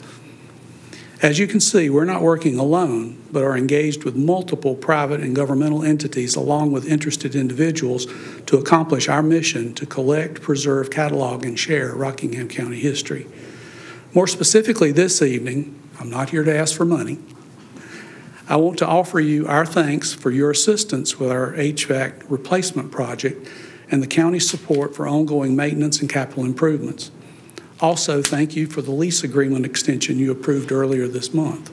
As you can see, we're not working alone, but are engaged with multiple private and governmental entities along with interested individuals to accomplish our mission to collect, preserve, catalog, and share Rockingham County history. More specifically this evening, I'm not here to ask for money. I want to offer you our thanks for your assistance with our HVAC replacement project and the county's support for ongoing maintenance and capital improvements. Also, thank you for the lease agreement extension you approved earlier this month.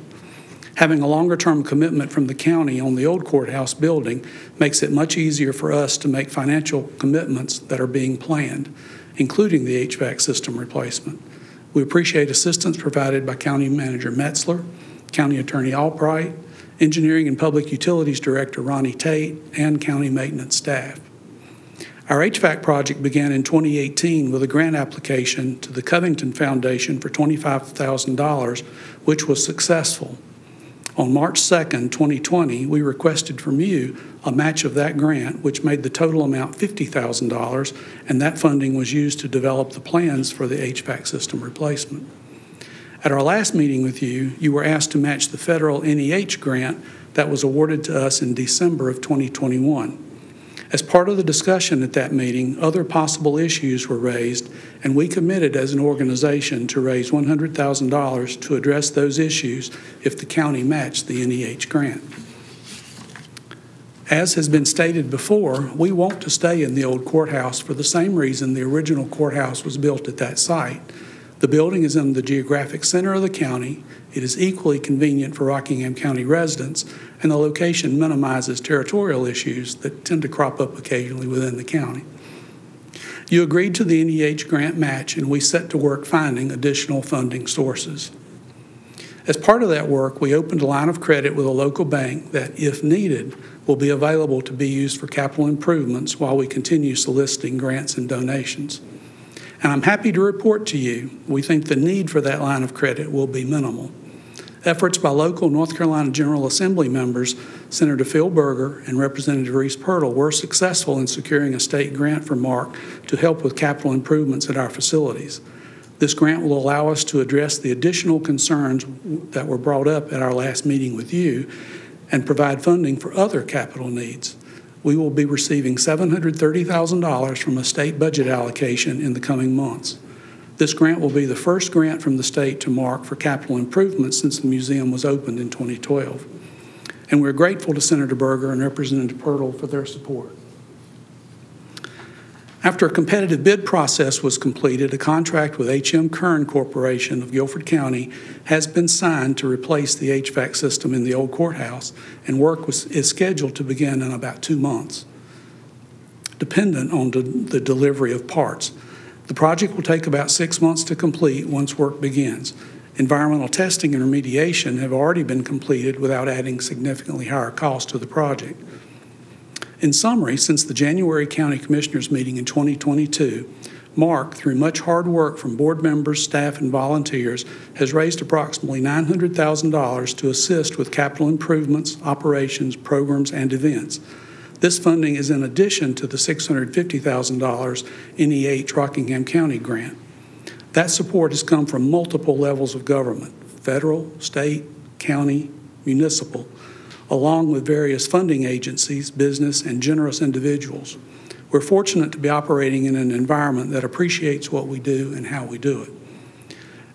Having a longer-term commitment from the county on the old courthouse building makes it much easier for us to make financial commitments that are being planned, including the HVAC system replacement. We appreciate assistance provided by County Manager Metzler, County Attorney Albright, Engineering and Public Utilities Director Ronnie Tate, and county maintenance staff. Our HVAC project began in 2018 with a grant application to the Covington Foundation for $25,000, which was successful. On March 2nd, 2020, we requested from you a match of that grant, which made the total amount $50,000, and that funding was used to develop the plans for the HVAC system replacement. At our last meeting with you, you were asked to match the federal NEH grant that was awarded to us in December of 2021. As part of the discussion at that meeting, other possible issues were raised, and we committed as an organization to raise $100,000 to address those issues if the county matched the NEH grant. As has been stated before, we want to stay in the old courthouse for the same reason the original courthouse was built at that site. The building is in the geographic center of the county. It is equally convenient for Rockingham County residents, and the location minimizes territorial issues that tend to crop up occasionally within the county. You agreed to the NEH grant match, and we set to work finding additional funding sources. As part of that work, we opened a line of credit with a local bank that, if needed, will be available to be used for capital improvements while we continue soliciting grants and donations. And I'm happy to report to you, we think the need for that line of credit will be minimal. Efforts by local North Carolina General Assembly members, Senator Phil Berger and Representative Reese Pirtle, were successful in securing a state grant for Mark to help with capital improvements at our facilities. This grant will allow us to address the additional concerns that were brought up at our last meeting with you and provide funding for other capital needs. We will be receiving $730,000 from a state budget allocation in the coming months. This grant will be the first grant from the state to Mark for capital improvements since the museum was opened in 2012. And we're grateful to Senator Berger and Representative Pirtle for their support. After a competitive bid process was completed, a contract with H.M. Kern Corporation of Guilford County has been signed to replace the HVAC system in the old courthouse, and work is scheduled to begin in about 2 months, dependent on the delivery of parts. The project will take about 6 months to complete once work begins. Environmental testing and remediation have already been completed without adding significantly higher costs to the project. In summary, since the January County Commissioners meeting in 2022, Mark, through much hard work from board members, staff, and volunteers, has raised approximately $900,000 to assist with capital improvements, operations, programs, and events. This funding is in addition to the $650,000 NEH Rockingham County grant. That support has come from multiple levels of government, federal, state, county, municipal, along with various funding agencies, business, and generous individuals. We're fortunate to be operating in an environment that appreciates what we do and how we do it.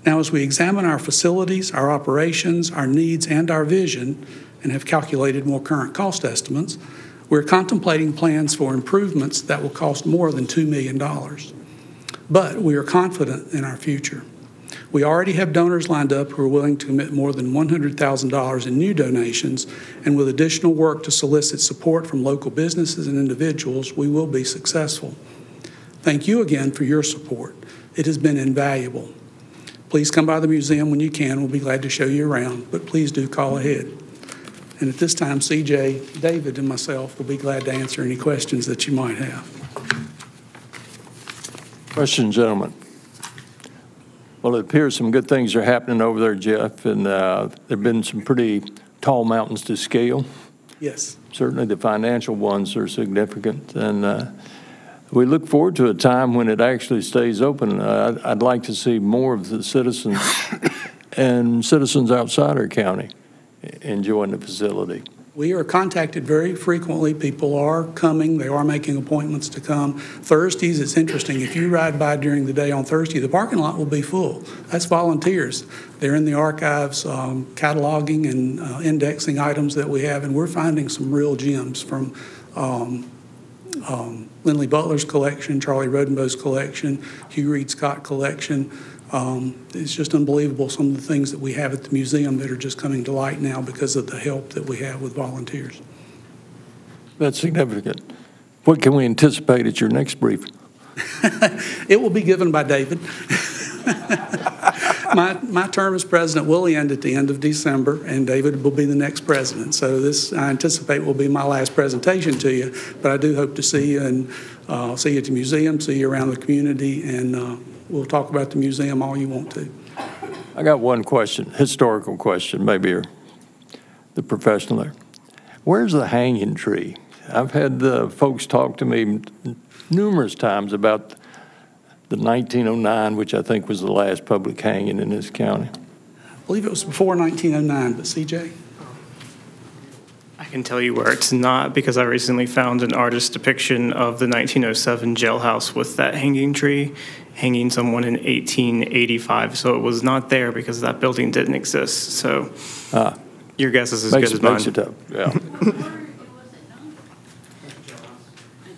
Now, as we examine our facilities, our operations, our needs, and our vision, and have calculated more current cost estimates, we're contemplating plans for improvements that will cost more than $2 million. But we are confident in our future. We already have donors lined up who are willing to commit more than $100,000 in new donations, and with additional work to solicit support from local businesses and individuals, we will be successful. Thank you again for your support. It has been invaluable. Please come by the museum when you can. We'll be glad to show you around, but please do call ahead. And at this time, CJ, David, and myself will be glad to answer any questions that you might have. Questions, gentlemen? Well, it appears some good things are happening over there, Jeff, and there have been some pretty tall mountains to scale. Yes. Certainly the financial ones are significant, and we look forward to a time when it actually stays open. I'd like to see more of the citizens and citizens outside our county enjoying the facility. We are contacted very frequently. People are coming. They are making appointments to come. Thursdays, it's interesting. If you ride by during the day on Thursday, the parking lot will be full. That's volunteers. They're in the archives cataloging and indexing items that we have, and we're finding some real gems from Lindley Butler's collection, Charlie Rodenbo's collection, Hugh Reed Scott collection. It's just unbelievable some of the things that we have at the museum that are just coming to light now because of the help that we have with volunteers. That's significant. What can we anticipate at your next briefing? It will be given by David. My term as president will end at the end of December, and David will be the next president. So this, I anticipate, will be my last presentation to you, but I do hope to see you and see you at the museum, see you around the community, and we'll talk about the museum all you want to. I got one question, historical question, maybe you're the professional there. Where's the hanging tree? I've had folks talk to me numerous times about the 1909, which I think was the last public hanging in this county. I believe it was before 1909, but CJ? I can tell you where it's not because I recently found an artist's depiction of the 1907 jailhouse with that hanging tree hanging someone in 1885. So it was not there because that building didn't exist. So your guess is as good as mine. Makes it up, yeah.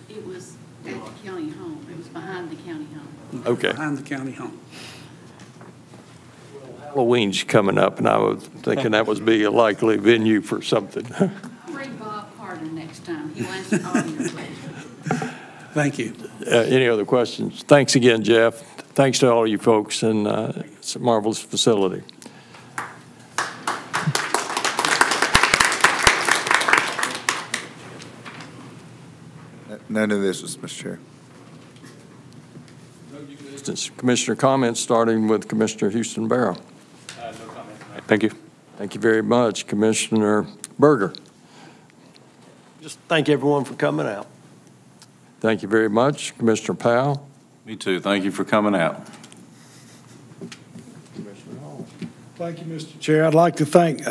It was at the county home. It was behind the county home. Okay. Behind the county home. Halloween's coming up, and I was thinking that would be a likely venue for something. Bring Bob Carter next time. He'll answer all your questions. Thank you. Any other questions? Thanks again, Jeff. Thanks to all you folks, and it's a marvelous facility. No new business, Mr. Chair. Commissioner comments, starting with Commissioner Houston Barrow. No comment. Thank you. Thank you very much. Commissioner Berger. Just thank everyone for coming out. Thank you very much. Commissioner Powell. Me too. Thank you for coming out. Thank you, Mr. Chair. I'd like to thank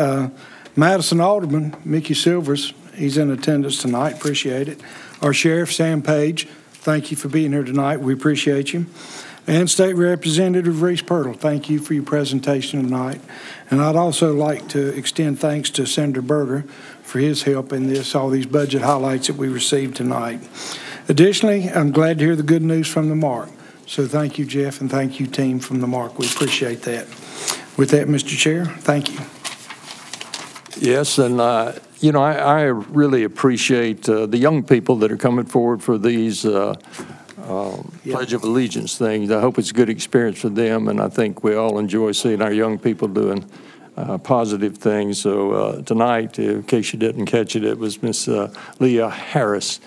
Madison Alderman, Mickey Silvers. He's in attendance tonight. Appreciate it. Our Sheriff, Sam Page. Thank you for being here tonight. We appreciate you. And State Representative Reese Pirtle, thank you for your presentation tonight. And I'd also like to extend thanks to Senator Berger for his help in all these budget highlights that we received tonight. Additionally, I'm glad to hear the good news from the MARC. So thank you, Jeff, and thank you, team from the MARC. We appreciate that. With that, Mr. Chair, thank you. Yes, and you know, I really appreciate the young people that are coming forward for these Pledge of Allegiance things. I hope it's a good experience for them, and I think we all enjoy seeing our young people doing positive things. So tonight, in case you didn't catch it, it was Miss Leah Harris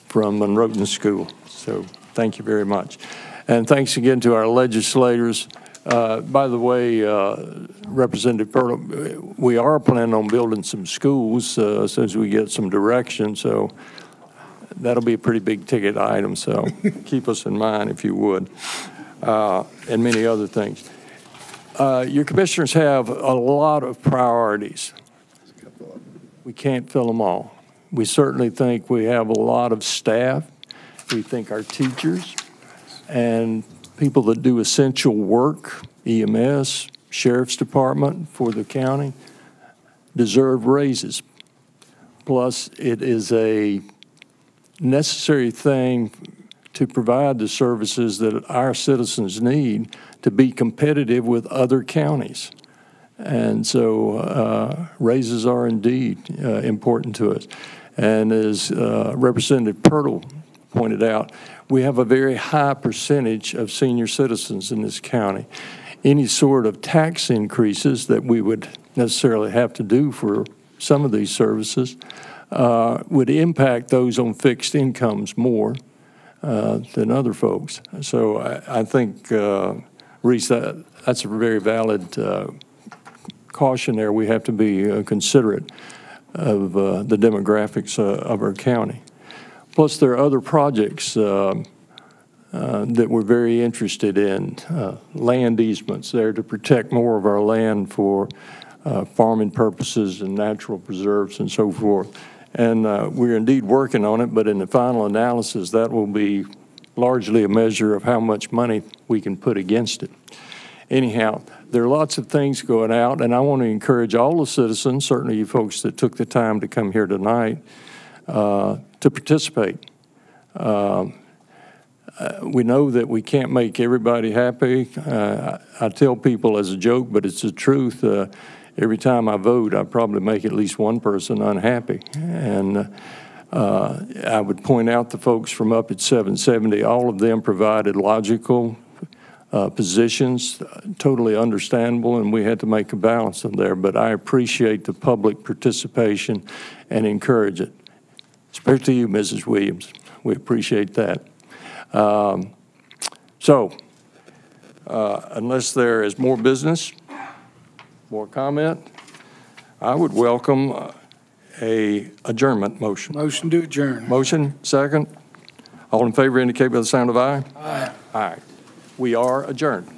from Monroe School. So thank you very much. And thanks again to our legislators. By the way, Representative Pirtle, we are planning on building some schools as soon as we get some direction. So that'll be a pretty big ticket item. So keep us in mind if you would, and many other things. Your commissioners have a lot of priorities. We can't fill them all. We certainly think we have a lot of staff. We think our teachers and people that do essential work, EMS, Sheriff's Department for the county, deserve raises. Plus, it is a necessary thing to provide the services that our citizens need to be competitive with other counties. And so raises are indeed important to us. And as Representative Pirtle pointed out, we have a very high percentage of senior citizens in this county. Any sort of tax increases that we would necessarily have to do for some of these services would impact those on fixed incomes more than other folks. So I think, Reese, that's a very valid caution there. We have to be considerate of the demographics of our county. Plus, there are other projects that we're very interested in, land easements there to protect more of our land for farming purposes and natural preserves and so forth. And we're indeed working on it, but in the final analysis, that will be largely a measure of how much money we can put against it. Anyhow, there are lots of things going out, and I want to encourage all the citizens, certainly you folks that took the time to come here tonight, to participate. We know that we can't make everybody happy. I tell people as a joke, but it's the truth. Every time I vote, I probably make at least one person unhappy. And I would point out the folks from up at 770, all of them provided logical positions, totally understandable, and we had to make a balance in there. But I appreciate the public participation and encourage it. Especially you, Mrs. Williams. We appreciate that. Unless there is more business, more comment, I would welcome a adjournment motion. Motion to adjourn. Motion, second. All in favor indicate by the sound of aye. Aye. Aye. We are adjourned.